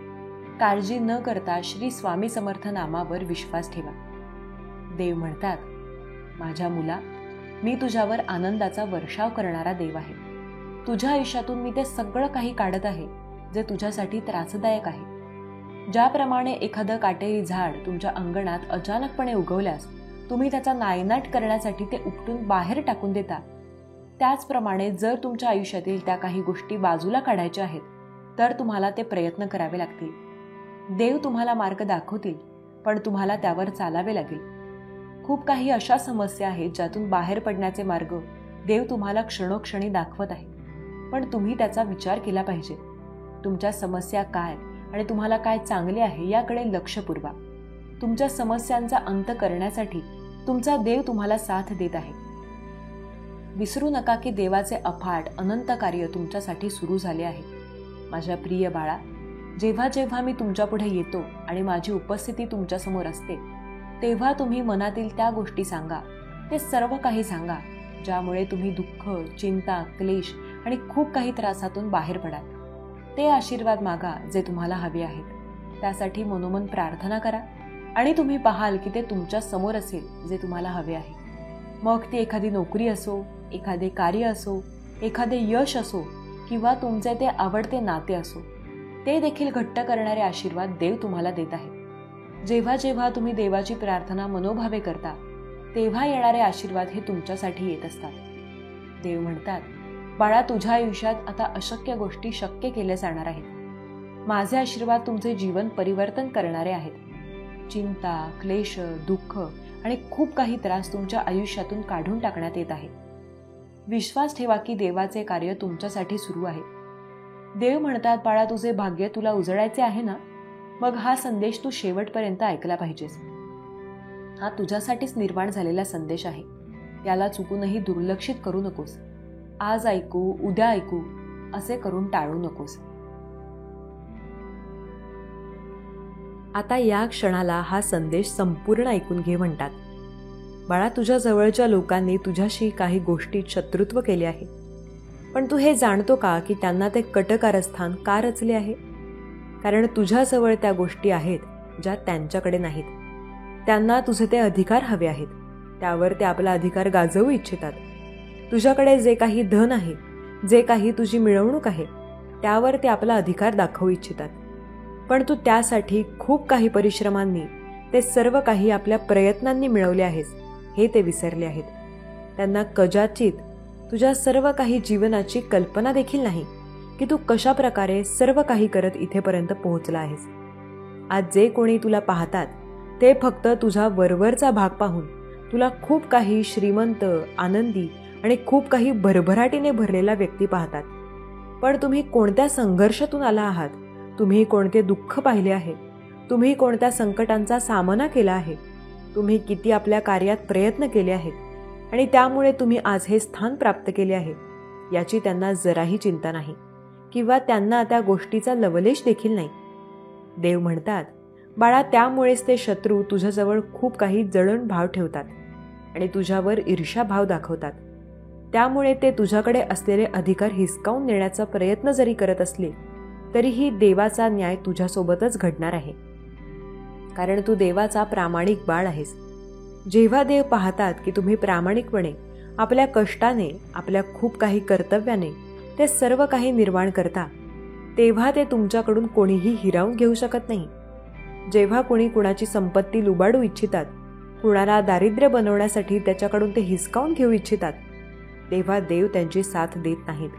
काळजी न करता श्री स्वामी समर्थ नामावर विश्वास ठेवा. देव म्हणतात, माझ्या मुला, मी तुझ्यावर आनंदाचा वर्षाव करणारा देव आहे. तुझ्या आयुष्यातून मी ते सगळं काही काढत आहे जे तुझ्यासाठी त्रासदायक आहे. ज्याप्रमाणे एखादं काटेरी झाड तुमच्या अंगणात अचानकपणे उगवल्यास तुम्ही त्याचा नायनाट करण्यासाठी ते उपटून बाहेर टाकून देता, त्याचप्रमाणे जर तुमच्या आयुष्यातील त्या काही गोष्टी बाजूला काढायच्या आहेत तर तुम्हाला ते प्रयत्न करावे लागतील. देव तुम्हाला मार्ग दाखवतील, पण तुम्हाला त्यावर चालावे लागेल. खूप काही अशा समस्या आहेत ज्यातून बाहेर पडण्याचे मार्ग देव तुम्हाला क्षणोक्षणी दाखवत आहे, पण तुम्ही त्याचा विचार केला पाहिजे. तुमच्या समस्या काय आणि तुम्हाला काय चांगले आहे याकडे लक्ष पुरवा. तुमच्या समस्यांचा अंत करण्यासाठी तुमचा देव तुम्हाला साथ देत आहे. विसरू नका की देवाचे अफाट अनंत कार्य तुमच्यासाठी सुरू झाले आहे. माझ्या प्रिय बाळा, जेव्हा जेव्हा मी तुमच्या पुढे येतो आणि माझी उपस्थिती तुमच्यासमोर असते, तेव्हा तुम्ही मनातील त्या गोष्टी सांगा. ते सर्व काही सांगा ज्यामुळे तुम्ही दुःख, चिंता, क्लेश आणि खूप काही त्रासातून बाहेर पडाल. ते आशीर्वाद मागा जे तुम्हाला हवे आहेत. त्यासाठी मनोमन प्रार्थना करा आणि तुम्ही पाहाल की ते तुमच्या समोर असेल जे तुम्हाला हवे आहे. मग ती एखादी नोकरी असो, एखादे कार्य असो, एखादे यश असो किंवा तुमचे ते आवडते नाते असो, ते देखील घट्ट करणारे आशीर्वाद देव तुम्हाला देत आहे. जेव्हा जेव्हा तुम्ही देवाची प्रार्थना मनोभावे करता तेव्हा येणारे आशीर्वाद हे तुमच्यासाठी येत असतात. देव म्हणतात, बाळा, तुझ्या आयुष्यात आता अशक्य गोष्टी शक्य केल्या जाणार आहेत. माझे आशीर्वाद तुमचे जीवन परिवर्तन करणारे आहेत. चिंता, क्लेश, दुःख आणि खूप काही त्रास तुमच्या आयुष्यातून काढून टाकण्यात येत आहे. विश्वास ठेवा की देवाचे कार्य तुमच्यासाठी सुरू आहे. देव म्हणतात, बाळा, तुझे भाग्य तुला उजळायचे आहे ना, मग हा संदेश तू शेवटपर्यंत ऐकला पाहिजेस. हा तुझ्यासाठीच निर्माण झालेला संदेश आहे. याला चुकूनही दुर्लक्षित करू नकोस. आज ऐकू, उद्या ऐकू असे करून टाळू नकोस. आता या क्षणाला हा संदेश संपूर्ण ऐकून घे म्हणतात. बाळा, तुझ्या जवळच्या लोकांनी तुझ्याशी काही गोष्टीत शत्रुत्व केले आहे, पण तू हे जाणतो का की त्यांना ते कटकारस्थान का रचले आहे? कारण तुझ्याजवळ त्या गोष्टी आहेत ज्या त्यांच्याकडे नाहीत. त्यांना तुझे ते अधिकार हवे आहेत. त्यावर ते आपला अधिकार गाजवू इच्छितात. तुझ्याकडे जे काही धन आहे, जे काही तुझी मिळवणूक आहे, त्यावर ते आपला अधिकार दाखवू इच्छितात. पण तू त्यासाठी खूप काही परिश्रमांनी ते सर्व काही आपल्या प्रयत्नांनी मिळवले आहेस हे ते विसरले आहेत. त्यांना कदाचित तुझ्या सर्व काही जीवनाची कल्पना देखील नाही की तू कशा प्रकारे सर्व काही करत इथेपर्यंत पोहोचला आहेस. आज जे कोणी तुला पाहतात ते फक्त तुझा वरवरचा भाग पाहून तुला खूप काही श्रीमंत, आनंदी आणि खूप काही भरभराटीने भरलेला व्यक्ती पाहतात. पण तुम्ही कोणत्या संघर्षातून आला आहात, तुम्ही कोणते दुःख पाहिले आहे, तुम्ही कोणत्या संकटांचा सामना केला आहे, तुम्ही किती आपल्या कार्यात प्रयत्न केले आहेत आणि त्यामुळे तुम्ही आज हे स्थान प्राप्त केले आहे, याची त्यांना जराही चिंता नाही किंवा त्यांना त्या गोष्टीचा लवलेश देखील नाही. देव म्हणतात, बाळा, त्यामुळेच ते शत्रू तुझ्याजवळ खूप काही जळण भाव ठेवतात आणि तुझ्यावर ईर्ष्याभाव दाखवतात. त्यामुळे ते तुझ्याकडे असलेले अधिकार हिसकावून नेण्याचा प्रयत्न जरी करत असले तरीही देवाचा न्याय तुझ्यासोबतच घडणार आहे, कारण तू देवाचा प्रामाणिक बाळ आहेस. जेव्हा देव पाहतात की तुम्ही प्रामाणिकपणे आपल्या कष्टाने, आपल्या खूप काही कर्तव्याने ते सर्व काही निर्माण करता, तेव्हा ते तुमच्याकडून कोणीही हिरावून घेऊ शकत नाही. जेव्हा कोणी कुणाची संपत्ती लुबाडू इच्छितात, कुणाला दारिद्र्य बनवण्यासाठी त्याच्याकडून ते हिसकावून घेऊ इच्छितात, तेव्हा देव त्यांची साथ देत नाहीत,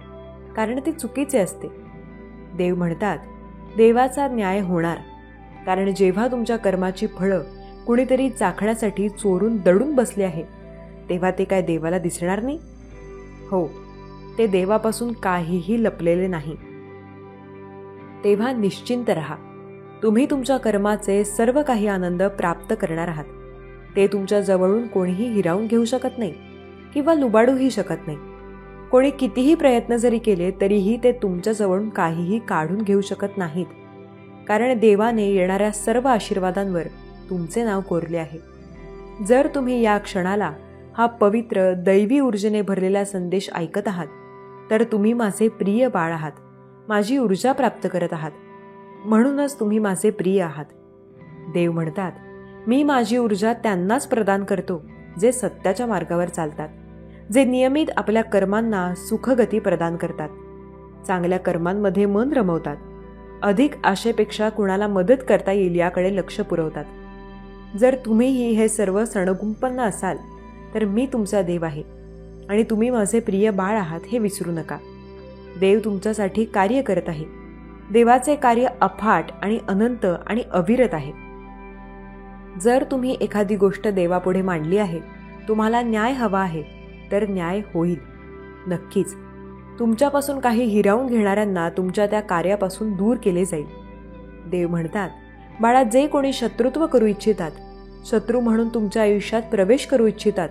कारण ते चुकीचे असते. देव म्हणतात, देवाचा न्याय होणार, कारण जेव्हा तुमच्या कर्माची फळं कुणीतरी चाखण्यासाठी चोरून दडून बसले आहे, तेव्हा ते काय देवाला दिसणार नाही? हो, ते देवापासून काहीही लपलेले नाही. तेव्हा निश्चिंत रहा, तुम्ही तुमच्या कर्माचे सर्व काही आनंद प्राप्त करणार आहात. ते तुमच्या जवळून कोणीही हिरावून घेऊ शकत नाही किंवा लुबाडूही शकत नाही. कोणी कितीही प्रयत्न जरी केले तरीही ते तुमच्याजवळून काहीही काढून घेऊ शकत नाहीत, कारण देवाने येणाऱ्या सर्व आशीर्वादांवर तुमचे नाव कोरले आहे. जर तुम्ही या क्षणाला हा पवित्र दैवी ऊर्जेने भरलेला संदेश ऐकत आहात, तर तुम्ही माझे प्रिय बाळ आहात, माझी ऊर्जा प्राप्त करत आहात, म्हणूनच तुम्ही माझे प्रिय आहात. देव म्हणतात, मी माझी ऊर्जा त्यांनाच प्रदान करतो जे सत्याच्या मार्गावर चालतात, जे नियमित आपल्या कर्मांना सुखगती प्रदान करतात, चांगल्या कर्मांमध्ये मन रमवतात, अधिक आशेपेक्षा कुणाला मदत करता येईल याकडे लक्ष पुरवतात. जर तुम्हीही हे सर्व सणगुंपन्न असाल तर मी तुमचा देव आहे आणि तुम्ही माझे प्रिय बाळ आहात हे विसरू नका. देव तुमच्यासाठी कार्य करत आहे. देवाचे कार्य अफाट आणि अनंत आणि अविरत आहे. जर तुम्ही एखादी गोष्ट देवापुढे मांडली आहे, तुम्हाला न्याय हवा आहे, तर न्याय होईल नक्कीच. तुमच्यापासून काही हिरावून घेणाऱ्यांना तुमच्या त्या कार्यापासून दूर केले जाईल. देव म्हणतात, बाळा, जे कोणी शत्रुत्व करू इच्छितात, शत्रू म्हणून तुमच्या आयुष्यात प्रवेश करू इच्छितात,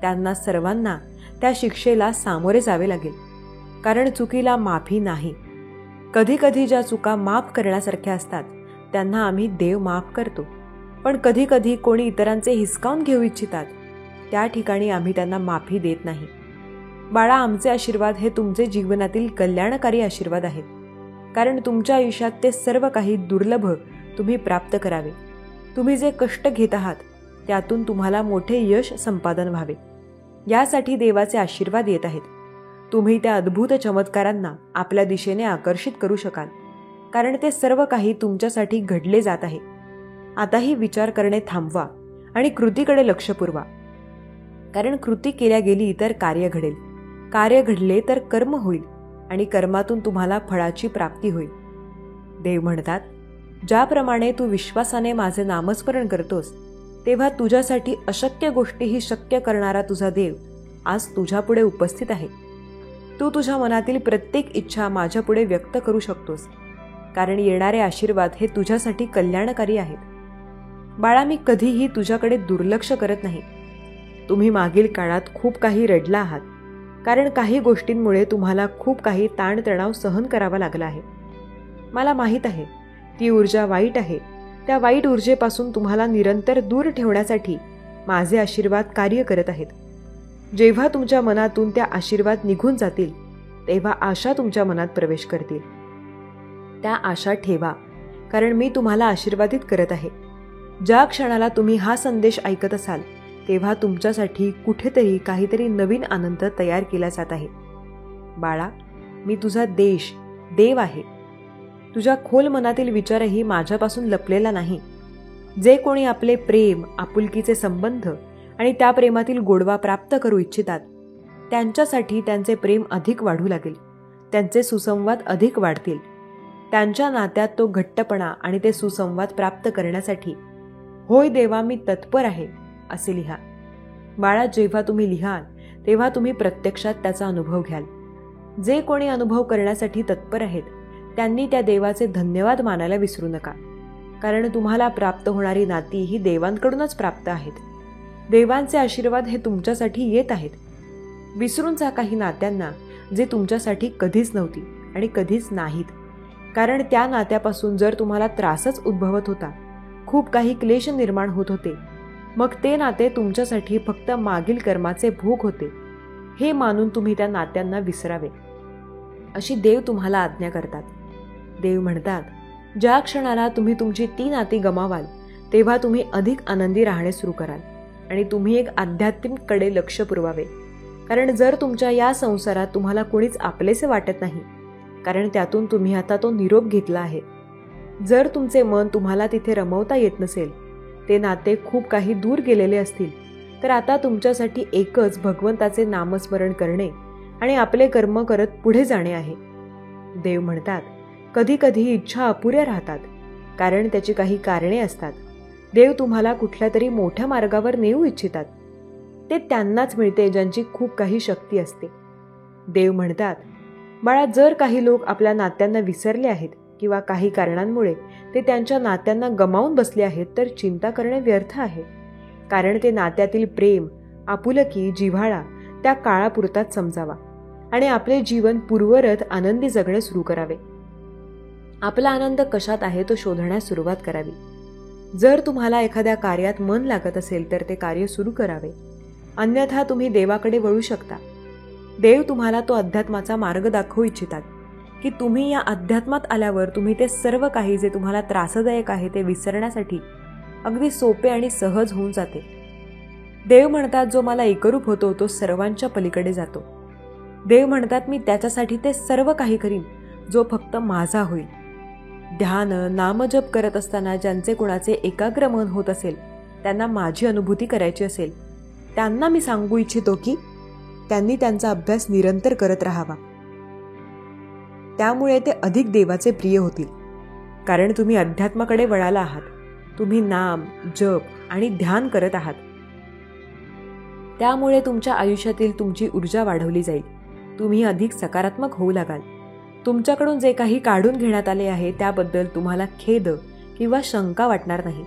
त्यांना सर्वांना त्या शिक्षेला सामोरे जावे लागेल, कारण चुकीला माफी नाही. कधी कधी ज्या चुका माफ करण्यासारख्या असतात त्यांना आम्ही देव माफ करतो, पण कधी कधी कोणी इतरांचे हिसकावून घेऊ इच्छितात, त्या ठिकाणी आम्ही त्यांना माफी देत नाही. बाळा, आमचे आशीर्वाद हे तुमचे जीवनातील कल्याणकारी आशीर्वाद आहेत, कारण तुमच्या आयुष्यात ते सर्व काही दुर्लभ तुम्ही प्राप्त करावे. तुम्ही जे कष्ट घेत आहात त्यातून तुम्हाला मोठे यश संपादन व्हावे, यासाठी देवाचे आशीर्वाद येत आहेत. तुम्ही त्या अद्भुत चमत्कारांना आपल्या दिशेने आकर्षित करू शकाल, कारण ते सर्व काही तुमच्यासाठी घडले जात आहे. आताही विचार करणे थांबवा आणि कृतीकडे लक्ष पुरवा, कारण कृती केल्या गेली तर कार्य घडेल, कार्य घडले तर कर्म होईल आणि कर्मातून तुम्हाला फळाची प्राप्ती होईल. देव म्हणतात, ज्याप्रमाणे तू विश्वासाने माझे नामस्मरण करतोस, तेव्हा तुझ्यासाठी अशक्य गोष्टीही शक्य करणारा तुझा देव आज तुझ्यापुढे उपस्थित आहे. तू तुझ्या मनातील प्रत्येक इच्छा माझ्यापुढे व्यक्त करू शकतोस, कारण येणारे आशीर्वाद हे तुझ्यासाठी कल्याणकारी आहेत. बाळा, मी कधीही तुझ्याकडे दुर्लक्ष करत नाही. तुम्ही मागील काळात खूप काही रडला आहात, कारण काही गोष्टींमुळे तुम्हाला खूप काही ताणतणाव सहन करावा लागला आहे. मला माहीत आहे, ती ऊर्जा वाईट आहे. त्या वाईट ऊर्जेपासून तुम्हाला निरंतर दूर ठेवण्यासाठी माझे आशीर्वाद कार्य करत आहेत. जेव्हा तुमच्या मनातून त्या आशीर्वाद निघून जातील, तेव्हा आशा तुमच्या मनात प्रवेश करतील. त्या आशा ठेवा, कारण मी तुम्हाला आशीर्वादित करत आहे. ज्या क्षणाला तुम्ही हा संदेश ऐकत असाल, तेव्हा तुमच्यासाठी कुठेतरी काहीतरी नवीन आनंद तयार केला जात आहे. बाळा, मी तुझा देव आहे. तुझ्या खोल मनातील विचारही माझ्यापासून लपलेला नाही. जे कोणी आपले प्रेम, आपुलकीचे संबंध आणि त्या प्रेमातील गोडवा प्राप्त करू इच्छितात, त्यांच्यासाठी त्यांचे प्रेम अधिक वाढू लागेल, त्यांचे सुसंवाद अधिक वाढतील. त्यांच्या नात्यात तो घट्टपणा आणि ते सुसंवाद प्राप्त करण्यासाठी होय देवा, मी तत्पर आहे असे लिहा. बाळा, जेव्हा तुम्ही लिहाल तेव्हा तुम्ही प्रत्यक्षात त्याचा अनुभव घ्याल. जे कोणी अनुभव करण्यासाठी तत्पर आहेत त्यांनी त्या देवाचे धन्यवाद मानायला विसरू नका. कारण तुम्हाला प्राप्त होणारी नाती ही देवांकडूनच प्राप्त आहेत. देवांचे आशीर्वाद हे तुमच्यासाठी येत आहेत. विसरून जा काही नात्यांना जे तुमच्यासाठी कधीच नव्हती आणि कधीच नाहीत. कारण त्या नात्यापासून जर तुम्हाला त्रासच उद्भवत होता, खूप काही क्लेश निर्माण होत होते, मग ते नाते तुमच्यासाठी फक्त मागील कर्माचे भोग होते हे मानून तुम्ही त्या नात्यांना विसरावे, अशी देव तुम्हाला आज्ञा करतात. देव म्हणतात, ज्या क्षणाला तुम्ही तुमची ती नाती गमावाल तेव्हा तुम्ही अधिक आनंदी राहणे सुरू कराल आणि तुम्ही एक आध्यात्मिक कडे लक्ष पुरवावे. कारण जर तुमच्या या संसारात तुम्हाला कोणीच आपलेसे वाटत नाही, कारण त्यातून तुम्ही आता तो निरोप घेतला आहे, जर तुमचे मन तुम्हाला तिथे रमवता येत नसेल, ते नाते खूप काही दूर गेलेले असतील, तर आता तुमच्यासाठी एकच भगवंताचे नामस्मरण करणे आणि आपले कर्म करत पुढे जाणे आहे. देव म्हणतात, कधी कधी इच्छा अपुऱ्या राहतात, कारण त्याची काही कारणे असतात. देव तुम्हाला कुठल्या तरी मोठ्या मार्गावर नेऊ इच्छितात. ते त्यांनाच मिळते ज्यांची खूप काही शक्ती असते. देव म्हणतात, बाळा, जर काही लोक आपल्या नात्यांना विसरले आहेत किंवा काही कारणांमुळे ते त्यांच्या नात्यांना गमावून बसले आहेत, तर चिंता करणे व्यर्थ आहे. कारण ते नात्यातील प्रेम, आपुलकी, जिव्हाळा त्या काळापुरताच समजावा आणि आपले जीवन पूर्वरत आनंदी जगणे सुरू करावे. आपला आनंद कशात आहे तो शोधण्यास सुरुवात करावी. जर तुम्हाला एखाद्या कार्यात मन लागत असेल तर ते कार्य सुरू करावे, अन्यथा तुम्ही देवाकडे वळू शकता. देव तुम्हाला तो अध्यात्माचा मार्ग दाखवू इच्छितात की तुम्ही या अध्यात्मात आल्यावर तुम्ही ते सर्व काही जे तुम्हाला त्रासदायक आहे ते विसरण्यासाठी अगदी सोपे आणि सहज होऊन जाते. देव म्हणतात, जो मला एकरूप होतो तो सर्वांच्या पलीकडे जातो. देव म्हणतात, मी त्याच्यासाठी ते सर्व काही करीन जो फक्त माझा होईल. ध्यान, नामजप करत असताना ज्यांचे कुणाचे एकाग्र मन होत असेल, त्यांना माझी अनुभूती करायची असेल, त्यांना मी सांगू इच्छितो की त्यांनी त्यांचा अभ्यास निरंतर करत राहावा. त्यामुळे ते अधिक देवाचे प्रिय होतील. कारण तुम्ही अध्यात्माकडे वळाला आहात. तुम्ही नाम, जप आणि ध्यान करत आहात. त्यामुळे तुमच्या आयुष्यातील तुमची ऊर्जा वाढवली जाईल. तुम्ही अधिक सकारात्मक होऊ लागाल. तुमच्याकडून जे काही काढून घेण्यात आले आहे त्याबद्दल तुम्हाला खेद किंवा शंका वाटणार नाही.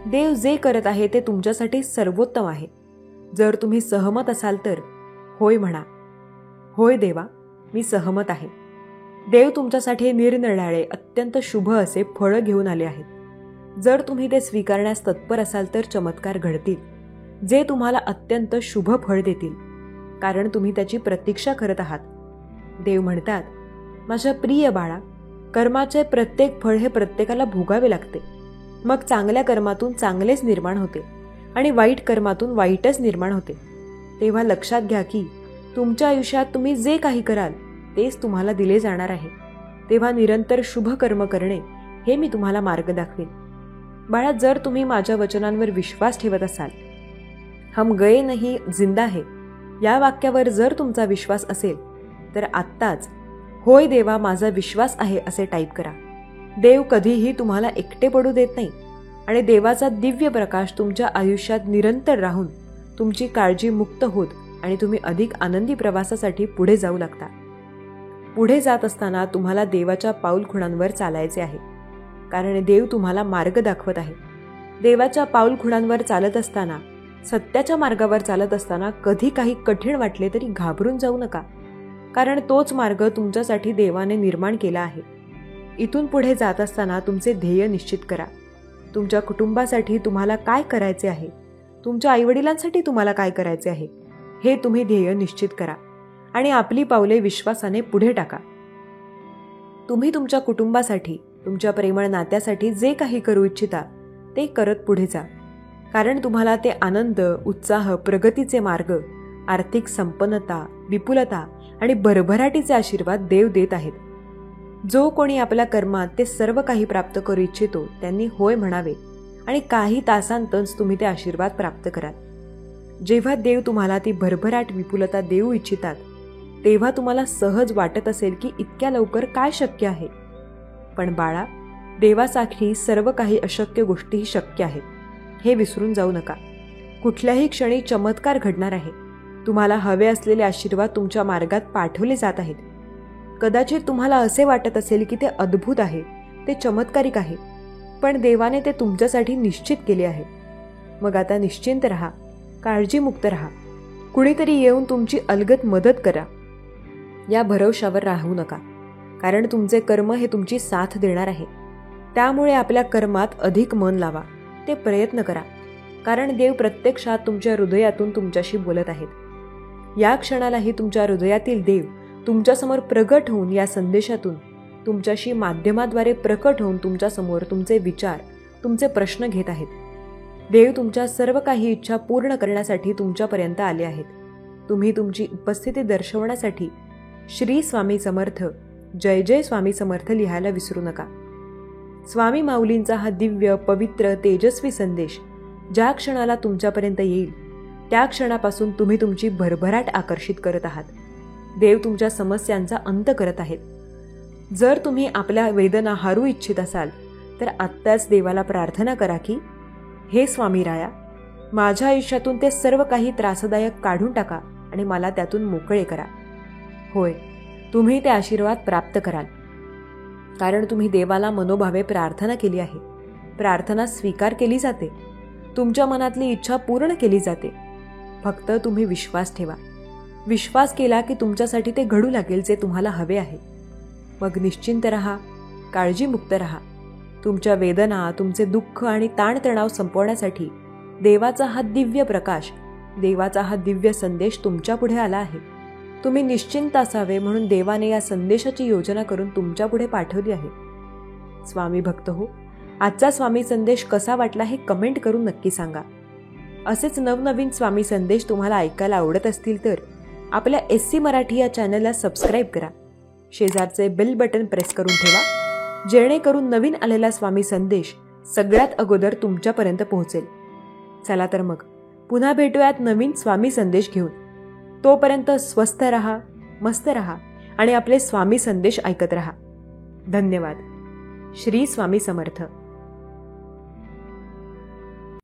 देव जे करत आहे ते तुमच्यासाठी सर्वोत्तम आहे. जर तुम्ही सहमत असाल तर होय म्हणा. होय देवा, मी सहमत आहे. देव तुमच्यासाठी निरनिराळे अत्यंत शुभ असे फळं घेऊन आले आहेत. जर तुम्ही ते स्वीकारण्यास तत्पर असाल तर चमत्कार घडतील, जे तुम्हाला अत्यंत शुभ फळ देतील, कारण तुम्ही त्याची प्रतीक्षा करत आहात. देव म्हणतात, माझ्या प्रिय बाळा, कर्माचे प्रत्येक फळ हे प्रत्येकाला भोगावे लागते. मग चांगल्या कर्मातून चांगलेच निर्माण होते आणि वाईट कर्मातून वाईटच निर्माण होते. तेव्हा लक्षात घ्या की तुमच्या आयुष्यात तुम्ही जे काही कराल तेच तुम्हाला दिले जाणार आहे. तेव्हा निरंतर शुभ कर्म करणे हे मी तुम्हाला मार्ग दाखवेन. बाळा, जर तुम्ही माझ्या वचनांवर विश्वास ठेवत असाल, हम गए नहीं जिंदा है या वाक्यावर जर तुमचा विश्वास असेल तर आत्ताच होय देवा, माझा विश्वास आहे असे टाईप करा. देव कधीही तुम्हाला एकटे पडू देत नाही आणि देवाचा दिव्य प्रकाश तुमच्या आयुष्यात निरंतर राहून तुमची काळजी मुक्त होत आणि तुम्ही अधिक आनंदी प्रवासासाठी पुढे जाऊ लागता. पुढे जात असताना तुम्हाला देवाच्या पाऊलखुणांवर चालायचे आहे, कारण देव तुम्हाला मार्ग दाखवत आहे. देवाच्या पाऊलखुणांवर चालत असताना, सत्याच्या मार्गावर चालत असताना कधी काही कठीण वाटले तरी घाबरून जाऊ नका, कारण तोच मार्ग तुमच्यासाठी देवाने निर्माण केला आहे. इथून पुढे जात असताना तुमचे ध्येय निश्चित करा. तुमच्या कुटुंबासाठी तुम्हाला काय करायचे आहे, तुमच्या आईवडिलांसाठी तुम्हाला काय करायचे आहे, हे तुम्ही ध्येय निश्चित करा आणि आपली पावले विश्वासाने पुढे टाका. तुम्ही तुमच्या कुटुंबासाठी, तुमच्या प्रेमळ नात्यासाठी जे काही करू इच्छिता ते करत पुढे जा, कारण तुम्हाला ते आनंद, उत्साह, प्रगतीचे मार्ग, आर्थिक संपन्नता, विपुलता आणि भरभराटीचे आशीर्वाद देव देत आहेत. जो कोणी आपल्या कर्मात ते सर्व काही प्राप्त करू इच्छितो त्यांनी होय म्हणावे आणि काही तासांतच तुम्ही ते आशीर्वाद प्राप्त कराल. जेव्हा देव तुम्हाला ती भरभराट, विपुलता देऊ इच्छितात तेव्हा तुम्हाला सहज वाटत असेल की इतक्या लवकर काय शक्य आहे. पण बाळा, देवासाठी सर्व काही अशक्य गोष्टीही शक्य आहेत, हे विसरून जाऊ नका. कुठल्याही क्षणी चमत्कार घडणार आहे. तुम्हाला हवे असलेले आशीर्वाद तुमच्या मार्गात पाठवले जात आहेत. कदाचित तुम्हाला असे वाटत असेल की ते अद्भुत आहे, ते चमत्कारिक आहे, पण देवाने ते तुमच्यासाठी निश्चित केले आहे. मग आता निश्चिंत राहा, काळजीमुक्त राहा. कुणीतरी येऊन तुमची अलगद मदत करा या भरवशावर राहू नका, कारण तुमचे कर्म हे तुमची साथ देणार आहे. त्यामुळे आपल्या कर्मात अधिक मन लावा, ते प्रयत्न करा, कारण देव प्रत्यक्षात तुमच्या हृदयातून तुमच्याशी बोलत आहेत. या क्षणालाही तुमच्या हृदयातील देव तुमच्यासमोर प्रगट होऊन या संदेशातून तुमच्याशी माध्यमाद्वारे प्रकट होऊन तुमच्यासमोर तुमचे विचार, तुमचे प्रश्न घेत आहेत. देव तुमच्या सर्व काही इच्छा पूर्ण करण्यासाठी तुमच्यापर्यंत आले आहेत. तुम्ही तुमची उपस्थिती दर्शवण्यासाठी श्री स्वामी समर्थ, जय जय स्वामी समर्थ लिहायला विसरू नका. स्वामी माऊलींचा हा दिव्य, पवित्र, तेजस्वी संदेश ज्या क्षणाला तुमच्यापर्यंत येईल त्या क्षणापासून तुम्ही तुमची भरभराट आकर्षित करत आहात. देव तुमच्या समस्यांचा अंत करत आहेत. जर तुम्ही आपल्या वेदना हरू इच्छित असाल तर आत्ताच देवाला प्रार्थना करा की, हे स्वामी राया, माझ्या आयुष्यातून ते सर्व काही त्रासदायक काढून टाका आणि मला त्यातून मोकळे करा. होय, तुम्ही ते आशीर्वाद प्राप्त कराल, कारण तुम्ही देवाला मनोभावे प्रार्थना केली आहे. प्रार्थना स्वीकार केली जाते, तुमच्या मनातली इच्छा पूर्ण केली जाते. फक्त तुम्ही विश्वास ठेवा. विश्वास केला की तुमच्यासाठी ते घडू लागेल जे तुम्हाला हवे आहे. मग निश्चिंत राहा, काळजीमुक्त राहा. तुमच्या वेदना, तुमचे दुःख आणि ताणतणाव संपवण्यासाठी देवाचा हा दिव्य प्रकाश, देवाचा हा दिव्य संदेश तुमच्या पुढे आला आहे. तुम्ही निश्चिंत असावे म्हणून देवाने या संदेशाची योजना करून तुमच्या पुढे पाठवली आहे. स्वामी भक्त हो, आजचा स्वामी संदेश कसा वाटला हे कमेंट करून नक्की सांगा. असेच नवनवीन स्वामी संदेश तुम्हाला ऐकायला आवडत असतील तर आपल्या SC मराठी या चॅनलला सबस्क्राईब करा. शेजारचे बेल बटन प्रेस करून ठेवा, जेणेकरून नवीन आलेला स्वामी संदेश सगळ्यात अगोदर तुमच्यापर्यंत पोहोचेल. चला तर मग पुन्हा भेटूयात नवीन स्वामी संदेश घेऊन. तोपर्यंत स्वस्थ रहा, मस्त रहा आणि आपले स्वामी संदेश ऐकत रहा. धन्यवाद. श्री स्वामी समर्थ.